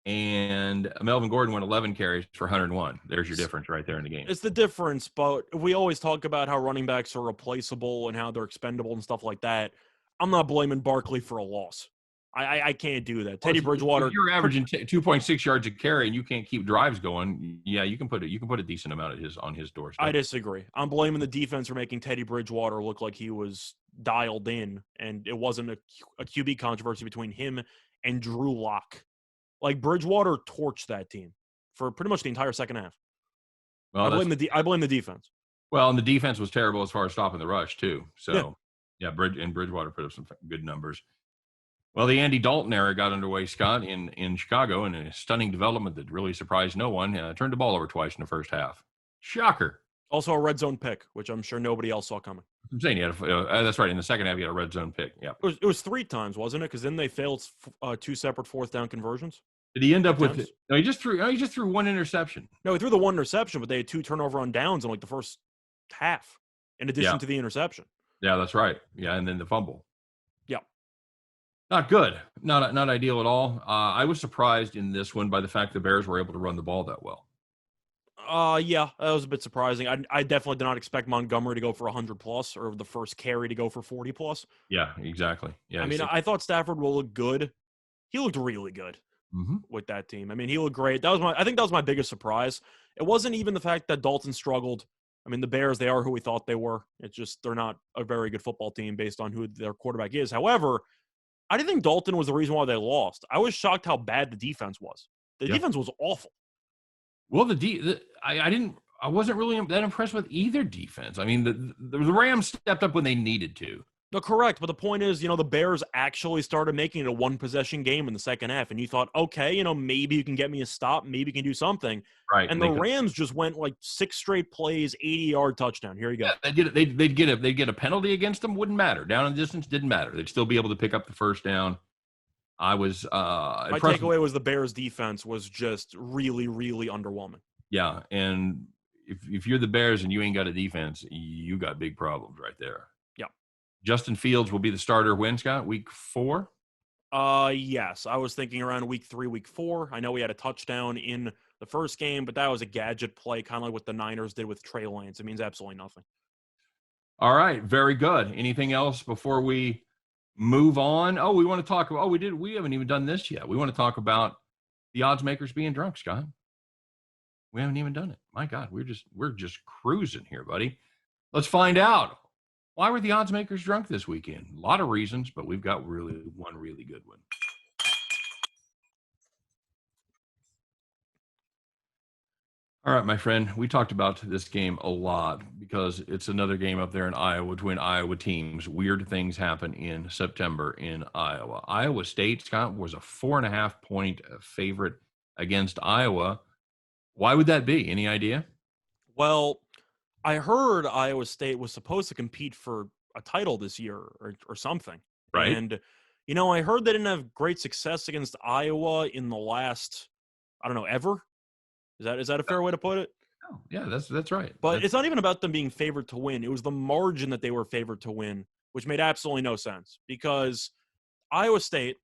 and Melvin Gordon went 11 carries for 101. There's your difference right there in the game. It's the difference, but we always talk about how running backs are replaceable and how they're expendable and stuff like that. I'm not blaming Barkley for a loss. I can't do that. Teddy Bridgewater. If you're averaging 2.6 yards a carry and you can't keep drives going, yeah, you can put a decent amount on his doorstep. I disagree. I'm blaming the defense for making Teddy Bridgewater look like he was dialed in, and it wasn't a QB controversy between him and Drew Lock. Bridgewater torched that team for pretty much the entire second half. Well, I blame the defense. Well, and the defense was terrible as far as stopping the rush too. So yeah, Bridgewater put up some good numbers. Well, the Andy Dalton era got underway, Scott, in Chicago, in a stunning development that really surprised no one. Turned the ball over twice in the first half. Shocker. Also a red zone pick, which I'm sure nobody else saw coming. I'm saying that's right. In the second half, he had a red zone pick. Yeah, it was 3 times, wasn't it? Because then they failed 2 separate fourth down conversions. Did he end up with? No, he just threw 1 interception. No, he threw the 1 interception, but they had 2 turnover on downs in the first half, in addition to the interception. Yeah, that's right. Yeah, and then the fumble. Yeah. Not good. Not ideal at all. I was surprised in this one by the fact the Bears were able to run the ball that well. Yeah, that was a bit surprising. I definitely did not expect Montgomery to go for 100+ or the first carry to go for 40+. Yeah, exactly. Yeah. I thought Stafford will look good. He looked really good with that team. He looked great. I think that was my biggest surprise. It wasn't even the fact that Dalton struggled. The Bears, they are who we thought they were. It's just they're not a very good football team based on who their quarterback is. However, I didn't think Dalton was the reason why they lost. I was shocked how bad the defense was. The defense was awful. Well, I wasn't really that impressed with either defense. The Rams stepped up when they needed to. No, correct. But the point is, the Bears actually started making it a 1-possession game in the second half. And you thought, okay, maybe you can get me a stop. Maybe you can do something. Right. And the Rams just went 6 straight plays, 80-yard touchdown. Here you go. Yeah, they'd get a penalty against them. Wouldn't matter. Down in distance didn't matter. They'd still be able to pick up the first down. I was my takeaway was the Bears defense was just really, really underwhelming. Yeah. And if you're the Bears and you ain't got a defense, you got big problems right there. Justin Fields will be the starter when, Scott? Week 4? Yes. I was thinking around week 3, week 4. I know he had a touchdown in the first game, but that was a gadget play, kind of like what the Niners did with Trey Lance. It means absolutely nothing. All right. Very good. Anything else before we move on? Oh, we want to talk about, we haven't even done this yet. We want to talk about the odds makers being drunk, Scott. We haven't even done it. My God, we're just cruising here, buddy. Let's find out. Why were the odds makers drunk this weekend? A lot of reasons, but we've got one really good one. All right, my friend, we talked about this game a lot because it's another game up there in Iowa between Iowa teams. Weird things happen in September in Iowa. Iowa State, Scott, was a 4.5-point favorite against Iowa. Why would that be? Any idea? Well, I heard Iowa State was supposed to compete for a title this year or something. Right. And, I heard they didn't have great success against Iowa in the last, I don't know, ever. Is that a fair way to put it? Oh, yeah, that's right. But it's not even about them being favored to win. It was the margin that they were favored to win, which made absolutely no sense because Iowa State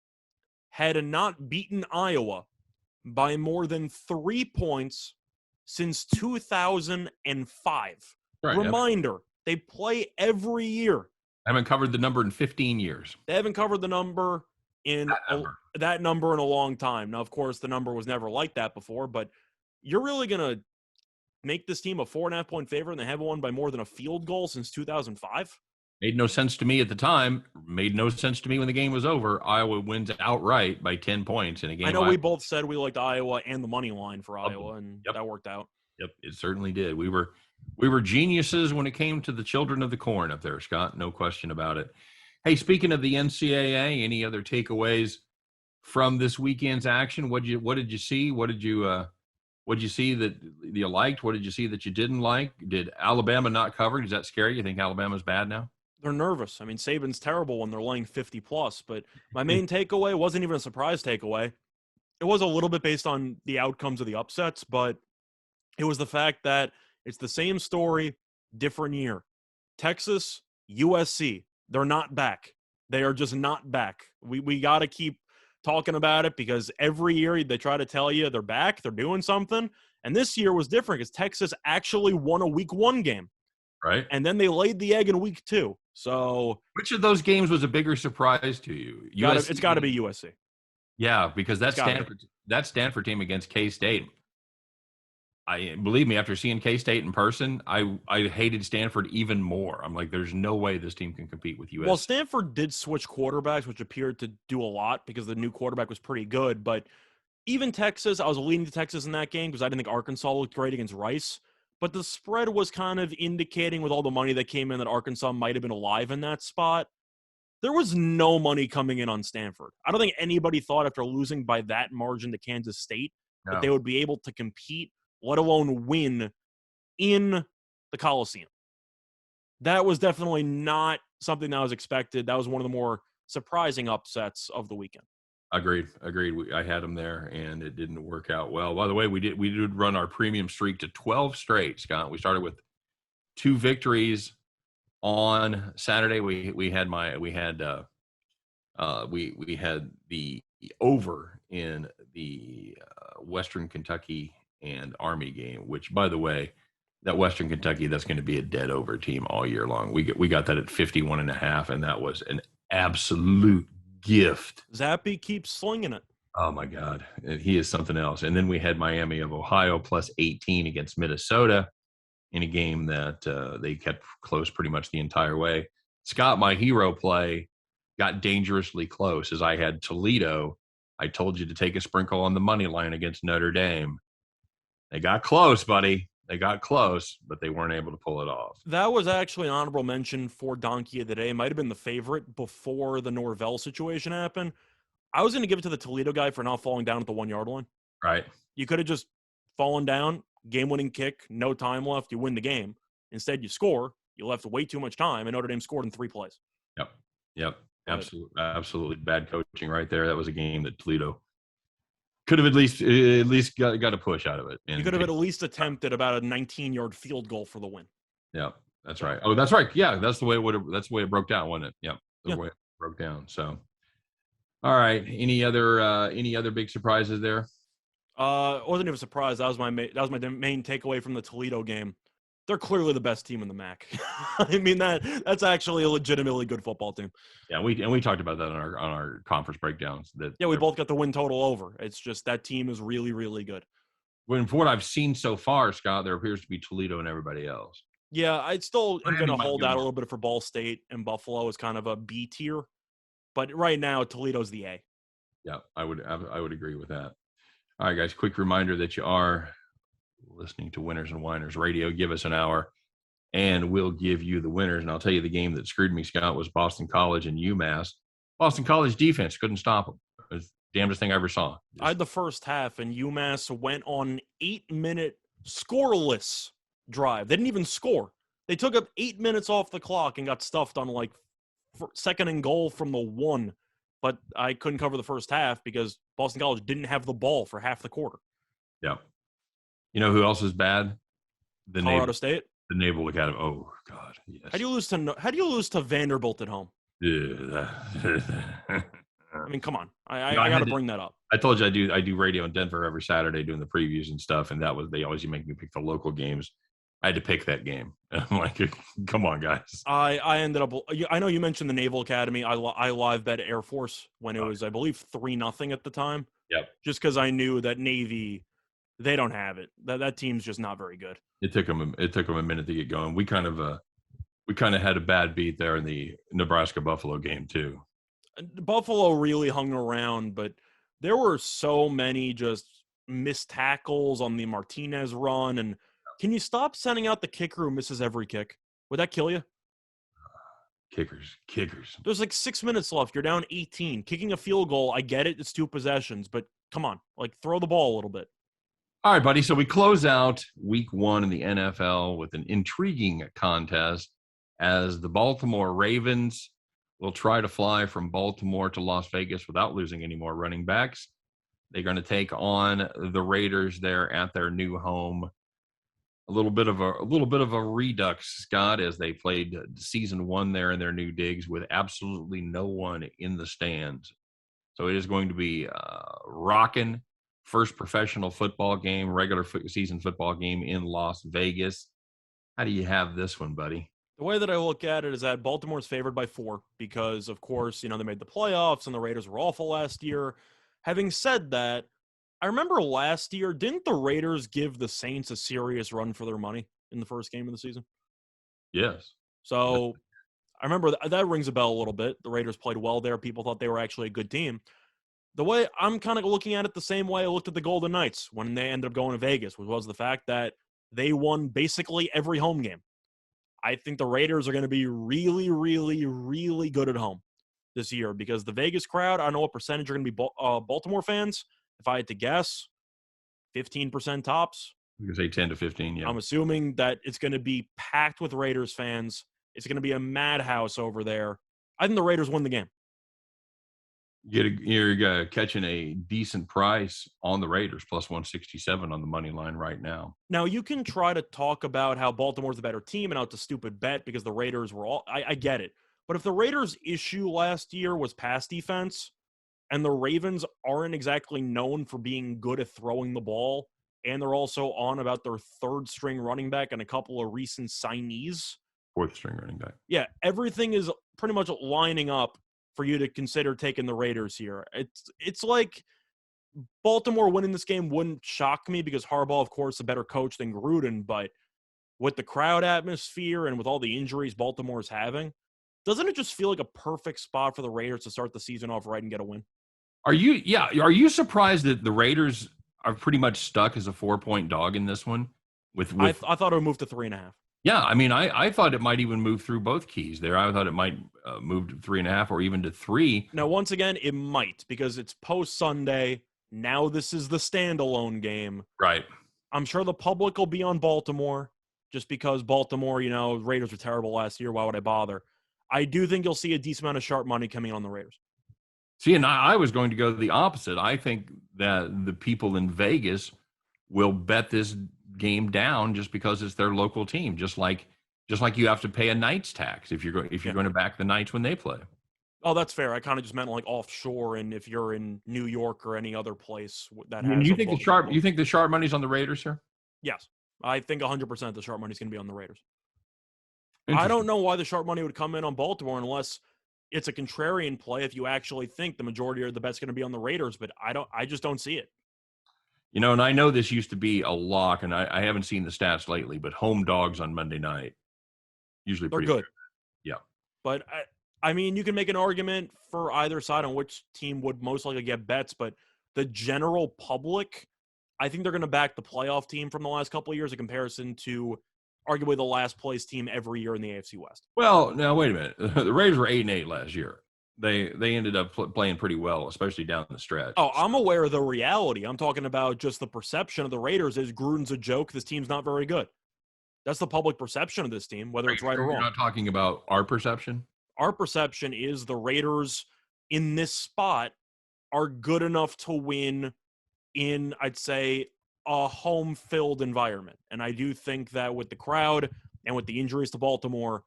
had not beaten Iowa by more than 3 points since 2005. Right. Reminder, they play every year. I haven't covered the number in 15 years. They haven't covered the number in that number in a long time. Now, of course, the number was never like that before, but you're really going to make this team a 4.5-point favorite and they haven't won by more than a field goal since 2005? Made no sense to me at the time. Made no sense to me when the game was over. Iowa wins outright by 10 points in a game. I know we both said we liked Iowa and the money line for Iowa, and that worked out. Yep, it certainly did. We were geniuses when it came to the children of the corn up there, Scott. No question about it. Hey, speaking of the NCAA, any other takeaways from this weekend's action? What did you see? What did you see that you liked? What did you see that you didn't like? Did Alabama not cover? Does that scare you? You think Alabama's bad now? They're nervous. I mean, Saban's terrible when they're laying 50+, but my main takeaway wasn't even a surprise takeaway. It was a little bit based on the outcomes of the upsets, but it was the fact that it's the same story, different year. Texas, USC, they're not back. They are just not back. We got to keep talking about it because every year they try to tell you they're back, they're doing something. And this year was different because Texas actually won a week 1 game. Right. And then they laid the egg in week 2. So which of those games was a bigger surprise to you? It's got to be USC. Yeah, because that Stanford team against K-State. Believe me, after seeing K-State in person, I hated Stanford even more. I'm like, there's no way this team can compete with USC. Well, Stanford did switch quarterbacks, which appeared to do a lot because the new quarterback was pretty good. But even Texas, I was leaning to Texas in that game because I didn't think Arkansas looked great against Rice. But the spread was kind of indicating with all the money that came in that Arkansas might have been alive in that spot. There was no money coming in on Stanford. I don't think anybody thought after losing by that margin to Kansas State that they would be able to compete, let alone win in the Coliseum. That was definitely not something that was expected. That was one of the more surprising upsets of the weekend. Agreed. I had them there, and it didn't work out well. By the way, we did run our premium streak to 12 straight, Scott. We started with 2 victories on Saturday. We had the over in the Western Kentucky and Army game, which, by the way, that Western Kentucky, that's going to be a dead over team all year long. We got that at 51.5, and that was an absolute gift. Zappy keeps slinging it. Oh my God, he is something else. And then we had Miami of Ohio plus 18 against Minnesota in a game that they kept close pretty much the entire way. Scott, my hero play, got dangerously close as I had Toledo. I told you to take a sprinkle on the money line against Notre Dame. They got close, buddy. They got close, but they weren't able to pull it off. That was actually an honorable mention for Donkey of the Day. It might have been the favorite before the Norvell situation happened. I was going to give it to the Toledo guy for not falling down at the 1-yard line. Right. You could have just fallen down, game-winning kick, no time left, you win the game. Instead, you score. You left way too much time, and Notre Dame scored in 3 plays. Yep. Absolutely bad coaching right there. That was a game that Toledo could have at least got a push out of it. You could have at least attempted about a 19-yard field goal for the win. Yeah, that's right. Oh, that's right. Yeah, that's the way it broke down, wasn't it? Yeah, the way it broke down. So, all right. Any other big surprises there? It wasn't even a surprise. That was my main takeaway from the Toledo game. They're clearly the best team in the MAC. I mean, that's actually a legitimately good football team. Yeah, we talked about that on our conference breakdowns. We both got the win total over. It's just that team is really, really good. When for what I've seen so far, Scott, there appears to be Toledo and everybody else. Yeah, I still am going Miami to might hold go out a more. little bit for Ball State and Buffalo as kind of a B tier. But right now, Toledo's the A. Yeah, I would agree with that. All right, guys, quick reminder that you are listening to Winners and Winers Radio. Give us an hour, and we'll give you the winners. And I'll tell you the game that screwed me, Scott, was Boston College and UMass. Boston College defense couldn't stop them. It was the damnedest thing I ever saw. I had the first half, and UMass went on an 8-minute scoreless drive. They didn't even score. They took up 8 minutes off the clock and got stuffed on like second and goal from the 1. But I couldn't cover the first half because Boston College didn't have the ball for half the quarter. Yeah. You know who else is bad? Colorado State. The Naval Academy. Oh God, yes. How do you lose to Vanderbilt at home? Yeah. I mean, come on. I got to bring that up. I told you I do radio in Denver every Saturday doing the previews and stuff, and they always make me pick the local games. I had to pick that game. I'm like, come on, guys. I ended up. I know you mentioned the Naval Academy. I live bet Air Force when it was, I believe, 3-0 at the time. Yep. Just because I knew that Navy, they don't have it. That team's just not very good. It took them a minute to get going. We kind of had a bad beat there in the Nebraska Buffalo game too. Buffalo really hung around, but there were so many just missed tackles on the Martinez run. And can you stop sending out the kicker who misses every kick? Would that kill you? Kickers. There's like 6 minutes left. You're down 18. Kicking a field goal, I get it. It's 2 possessions, but come on, like throw the ball a little bit. All right, buddy. So we close out week 1 in the NFL with an intriguing contest as the Baltimore Ravens will try to fly from Baltimore to Las Vegas without losing any more running backs. They're going to take on the Raiders there at their new home. A little bit of a redux, Scott, as they played season 1 there in their new digs with absolutely no one in the stands. So it is going to be rocking. First professional football game, regular season football game in Las Vegas. How do you have this one, buddy? The way that I look at it is that Baltimore's favored by 4 because, of course, they made the playoffs and the Raiders were awful last year. Having said that, I remember last year, didn't the Raiders give the Saints a serious run for their money in the first game of the season? Yes. So I remember that rings a bell a little bit. The Raiders played well there. People thought they were actually a good team. The way I'm kind of looking at it the same way I looked at the Golden Knights when they ended up going to Vegas, which was the fact that they won basically every home game. I think the Raiders are going to be really, really, really good at home this year because the Vegas crowd, I don't know what percentage are going to be Baltimore fans. If I had to guess, 15% tops. You can say 10 to 15, yeah. I'm assuming that it's going to be packed with Raiders fans. It's going to be a madhouse over there. I think the Raiders win the game. You're catching a decent price on the Raiders, plus 167 on the money line right now. Now, you can try to talk about how Baltimore's the better team and how it's a stupid bet because the Raiders were all – I get it. But if the Raiders' issue last year was pass defense and the Ravens aren't exactly known for being good at throwing the ball, and they're also on about their third-string running back and a couple of recent signees. Fourth-string running back. Yeah, everything is pretty much lining up for you to consider taking the Raiders here. It's like Baltimore winning this game wouldn't shock me because Harbaugh, of course, is a better coach than Gruden, but with the crowd atmosphere and with all the injuries Baltimore's having, doesn't it just feel like a perfect spot for the Raiders to start the season off right and get a win? Are you surprised that the Raiders are pretty much stuck as a 4-point dog in this one? I thought it would move to 3.5. Yeah, I mean, I thought it might even move through both keys there. I thought it might move to 3.5 or even to 3. Now, once again, it might because it's post-Sunday. Now this is the standalone game. Right. I'm sure the public will be on Baltimore just because Baltimore, Raiders were terrible last year. Why would I bother? I do think you'll see a decent amount of sharp money coming on the Raiders. See, and I was going to go the opposite. I think that the people in Vegas will bet this game down just because it's their local team, just like you have to pay a Knights tax if you're going to back the Knights when they play. Oh, that's fair. I kind of just meant like offshore, and if you're in New York or any other place that has. You think the sharp money's on the Raiders, sir? Yes, I think 100% the sharp money's going to be on the Raiders. I don't know why the sharp money would come in on Baltimore unless it's a contrarian play. If you actually think the majority of the bet's going to be on the Raiders, but I just don't see it. And I know this used to be a lock, and I haven't seen the stats lately, but home dogs on Monday night, usually They're pretty good. good. Yeah. But I mean, you can make an argument for either side on which team would most likely get bets, but the general public, I think they're going to back the playoff team from the last couple of years in comparison to arguably the last place team every year in the AFC West. Well, now wait a minute. The Raiders were 8-8 last year. They ended up playing pretty well, especially down the stretch. Oh, I'm aware of the reality. I'm talking about just the perception of the Raiders is Gruden's a joke. This team's not very good. That's the public perception of this team, whether it's right or wrong. You're not talking about our perception? Our perception is the Raiders in this spot are good enough to win in, I'd say, a home-filled environment. And I do think that with the crowd and with the injuries to Baltimore,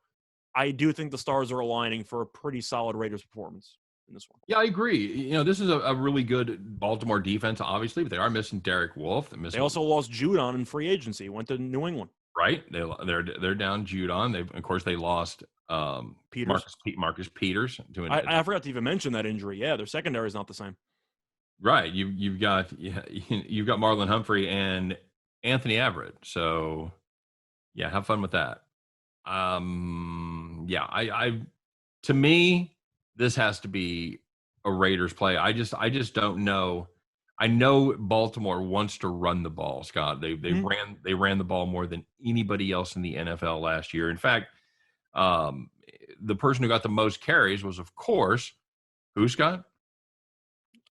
I do think the stars are aligning for a pretty solid Raiders performance in this one. Yeah, I agree. This is a really good Baltimore defense, obviously, but they are missing Derek Wolfe. They also lost Judon in free agency. Went to New England. Right. They're down Judon. Of course, they lost Peters. Marcus Peters. I forgot to even mention that injury. Yeah, their secondary is not the same. Right. You've got Marlon Humphrey and Anthony Everett. So, yeah, have fun with that. Yeah, I to me, this has to be a Raiders play. I just don't know. I know Baltimore wants to run the ball, Scott. They ran the ball more than anybody else in the NFL last year. In fact, the person who got the most carries was, of course, who, Scott?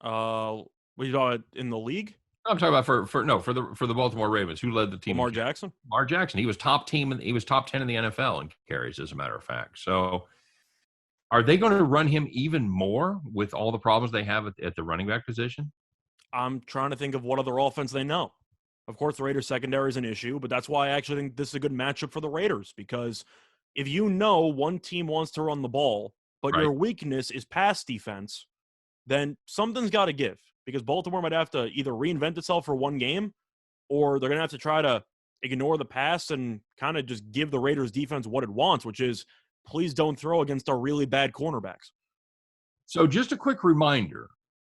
What are you talking about in the league? I'm talking about for the Baltimore Ravens. Who led the team? Lamar Jackson. Lamar Jackson. He was top 10 in the NFL in carries, as a matter of fact. So, are they going to run him even more with all the problems they have at the running back position? I'm trying to think of what other offense they know. Of course, the Raiders secondary is an issue, but that's why I actually think this is a good matchup for the Raiders, because if you know one team wants to run the ball, but your weakness is pass defense, then something's got to give, because Baltimore might have to either reinvent itself for one game, or they're going to have to try to ignore the pass and kind of just give the Raiders defense what it wants, which is please don't throw against our really bad cornerbacks. So just a quick reminder,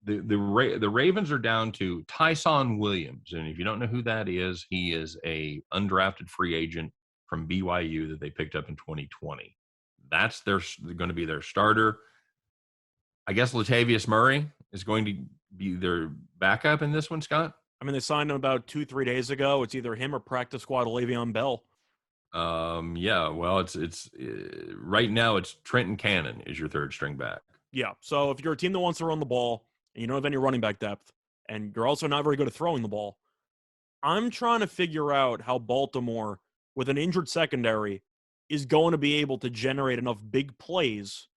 the Ravens are down to Tyson Williams. And if you don't know who that is, he is a undrafted free agent from BYU that they picked up in 2020. That's going to be their starter. I guess Latavius Murray is going to be their backup in this one, Scott. I mean, they signed him about 2-3 days ago. It's either him or practice squad Le'Veon Bell. Yeah, well, it's right now it's Trenton Cannon is your third string back. Yeah, so if you're a team that wants to run the ball and you don't have any running back depth and you're also not very good at throwing the ball, I'm trying to figure out how Baltimore, with an injured secondary, is going to be able to generate enough big plays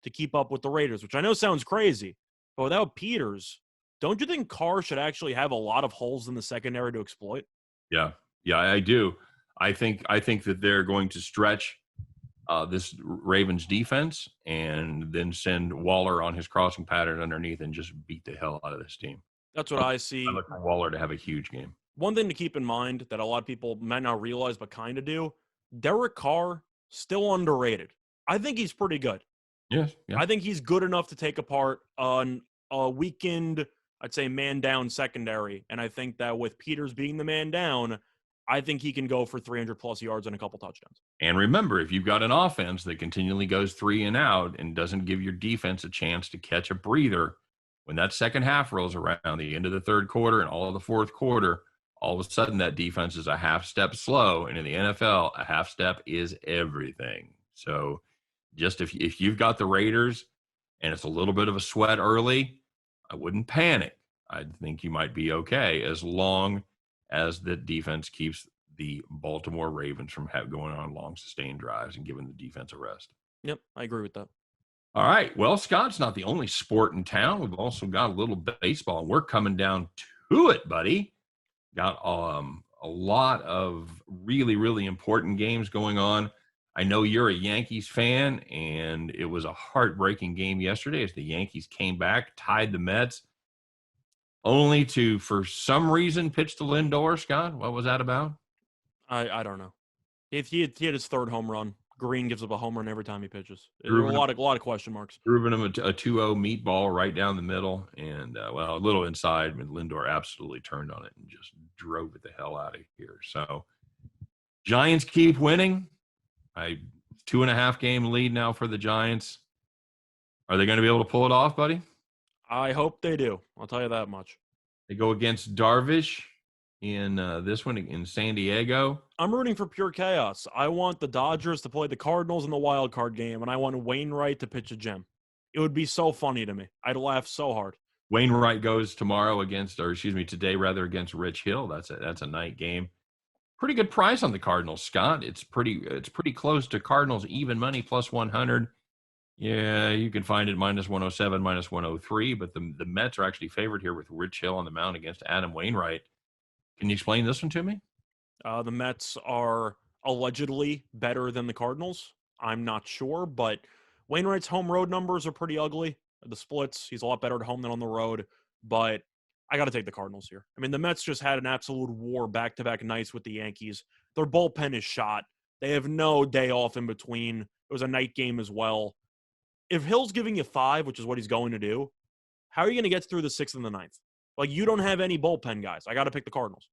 to keep up with the Raiders, which I know sounds crazy, but without Peters, don't you think Carr should actually have a lot of holes in the secondary to exploit? Yeah, I do. I think that they're going to stretch this Ravens defense and then send Waller on his crossing pattern underneath and just beat the hell out of this team. That's what I see. I look for Waller to have a huge game. One thing to keep in mind that a lot of people might not realize but kind of do, Derek Carr, still underrated. I think he's pretty good. Yes. Yeah. I think he's good enough to take apart on a weakened, I'd say, man-down secondary. And I think that with Peters being the man down, I think he can go for 300-plus yards and a couple touchdowns. And remember, if you've got an offense that continually goes 3 and out and doesn't give your defense a chance to catch a breather, when that second half rolls around, the end of the third quarter and all of the fourth quarter, all of a sudden that defense is a half step slow. And in the NFL, a half step is everything. So just if you've got the Raiders and it's a little bit of a sweat early, I wouldn't panic. I think you might be okay as long as the defense keeps the Baltimore Ravens from going on long sustained drives and giving the defense a rest. Yep, I agree with that. All right. Well, Scott's not the only sport in town. We've also got a little baseball. We're coming down to it, buddy. Got a lot of really, really important games going on. I know you're a Yankees fan, and it was a heartbreaking game yesterday as the Yankees came back, tied the Mets, only to, for some reason, pitch to Lindor. Scott, what was that about? I don't know. He had his third home run. Green gives up a home run every time he pitches. There are Grooving a lot of question marks. Grooving him a 2-0 meatball right down the middle, and a little inside. And Lindor absolutely turned on it and just drove it the hell out of here. So Giants keep winning. 2.5 game lead now for the Giants. Are they going to be able to pull it off, buddy? I hope they do. I'll tell you that much. They go against Darvish in this one in San Diego. I'm rooting for pure chaos. I want the Dodgers to play the Cardinals in the wild card game, and I want Wainwright to pitch a gem. It would be so funny to me. I'd laugh so hard. Wainwright goes today against Rich Hill. That's a night game. Pretty good price on the Cardinals, Scott. It's pretty close to Cardinals even money plus 100. Yeah, you can find it minus 107, minus 103, but the Mets are actually favored here with Rich Hill on the mound against Adam Wainwright. Can you explain this one to me? The Mets are allegedly better than the Cardinals. I'm not sure, but Wainwright's home road numbers are pretty ugly. The splits, he's a lot better at home than on the road, but I got to take the Cardinals here. I mean, the Mets just had an absolute war back-to-back nights with the Yankees. Their bullpen is shot. They have no day off in between. It was a night game as well. If Hill's giving you 5, which is what he's going to do, how are you going to get through the 6th and the 9th? Like, you don't have any bullpen guys. I got to pick the Cardinals.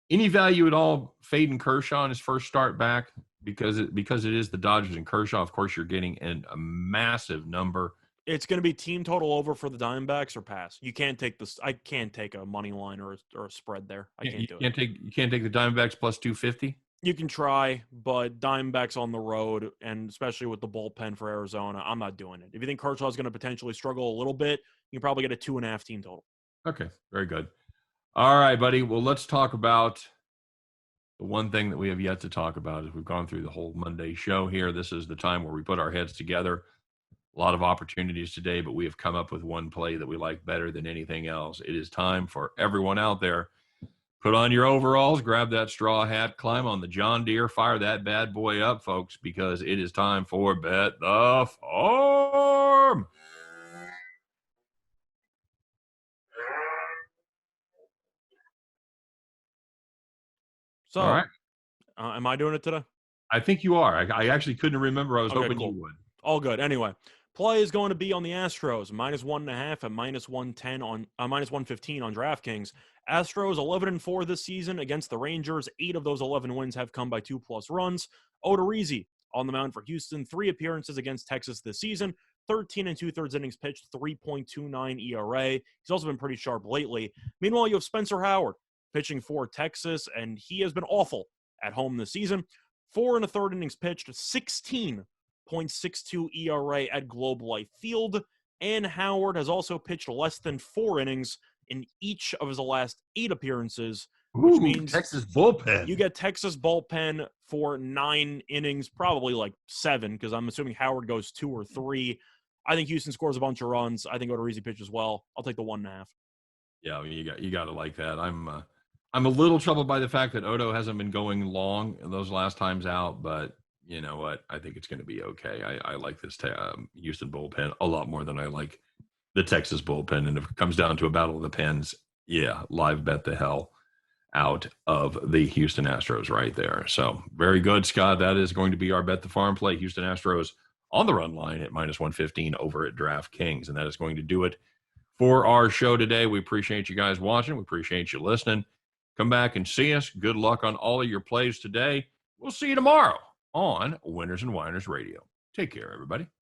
Any value at all fading Kershaw in his first start back because it is the Dodgers and Kershaw? Of course, you're getting a massive number. It's going to be team total over for the Diamondbacks or pass. You can't take this. I can't take a money line or a spread there. I can't do it. You can't take the Diamondbacks plus 250. You can try, but Diamondbacks on the road, and especially with the bullpen for Arizona, I'm not doing it. If you think Kershaw is going to potentially struggle a little bit, you can probably get a 2.5 team total. Okay, very good. All right, buddy. Well, let's talk about the one thing that we have yet to talk about as we've gone through the whole Monday show here. This is the time where we put our heads together. A lot of opportunities today, but we have come up with one play that we like better than anything else. It is time for everyone out there. Put on your overalls, grab that straw hat, climb on the John Deere, fire that bad boy up, folks, because it is time for Bet the Farm. So, all right. Am I doing it today? I think you are. I actually couldn't remember. I was hoping cool. you would. All good. Anyway, play is going to be on the Astros, minus 1.5 and minus 110 on minus 115 on DraftKings. Astros 11-4 this season against the Rangers. 8 of those 11 wins have come by 2+ runs. Odorizzi on the mound for Houston. 3 appearances against Texas this season. 13 2/3 innings pitched, 3.29 ERA. He's also been pretty sharp lately. Meanwhile, you have Spencer Howard pitching for Texas, and he has been awful at home this season. 4 1/3 innings pitched, 16.62 ERA at Globe Life Field. And Howard has also pitched less than 4 innings in each of his last 8 appearances, which means Texas bullpen. You get Texas bullpen for 9 innings, probably like 7, because I'm assuming Howard goes 2 or 3. I think Houston scores a bunch of runs. I think Odorizzi pitches well. I'll take the 1.5. Yeah, you got to like that. I'm a little troubled by the fact that Odo hasn't been going long in those last times out, but you know what? I think it's going to be okay. I like this Houston bullpen a lot more than I like the Texas bullpen. And if it comes down to a battle of the pens, yeah, live bet the hell out of the Houston Astros right there. So very good, Scott. That is going to be our Bet the Farm play. Houston Astros on the run line at minus 115 over at DraftKings. And that is going to do it for our show today. We appreciate you guys watching. We appreciate you listening. Come back and see us. Good luck on all of your plays today. We'll see you tomorrow on Winners and Winers Radio. Take care, everybody.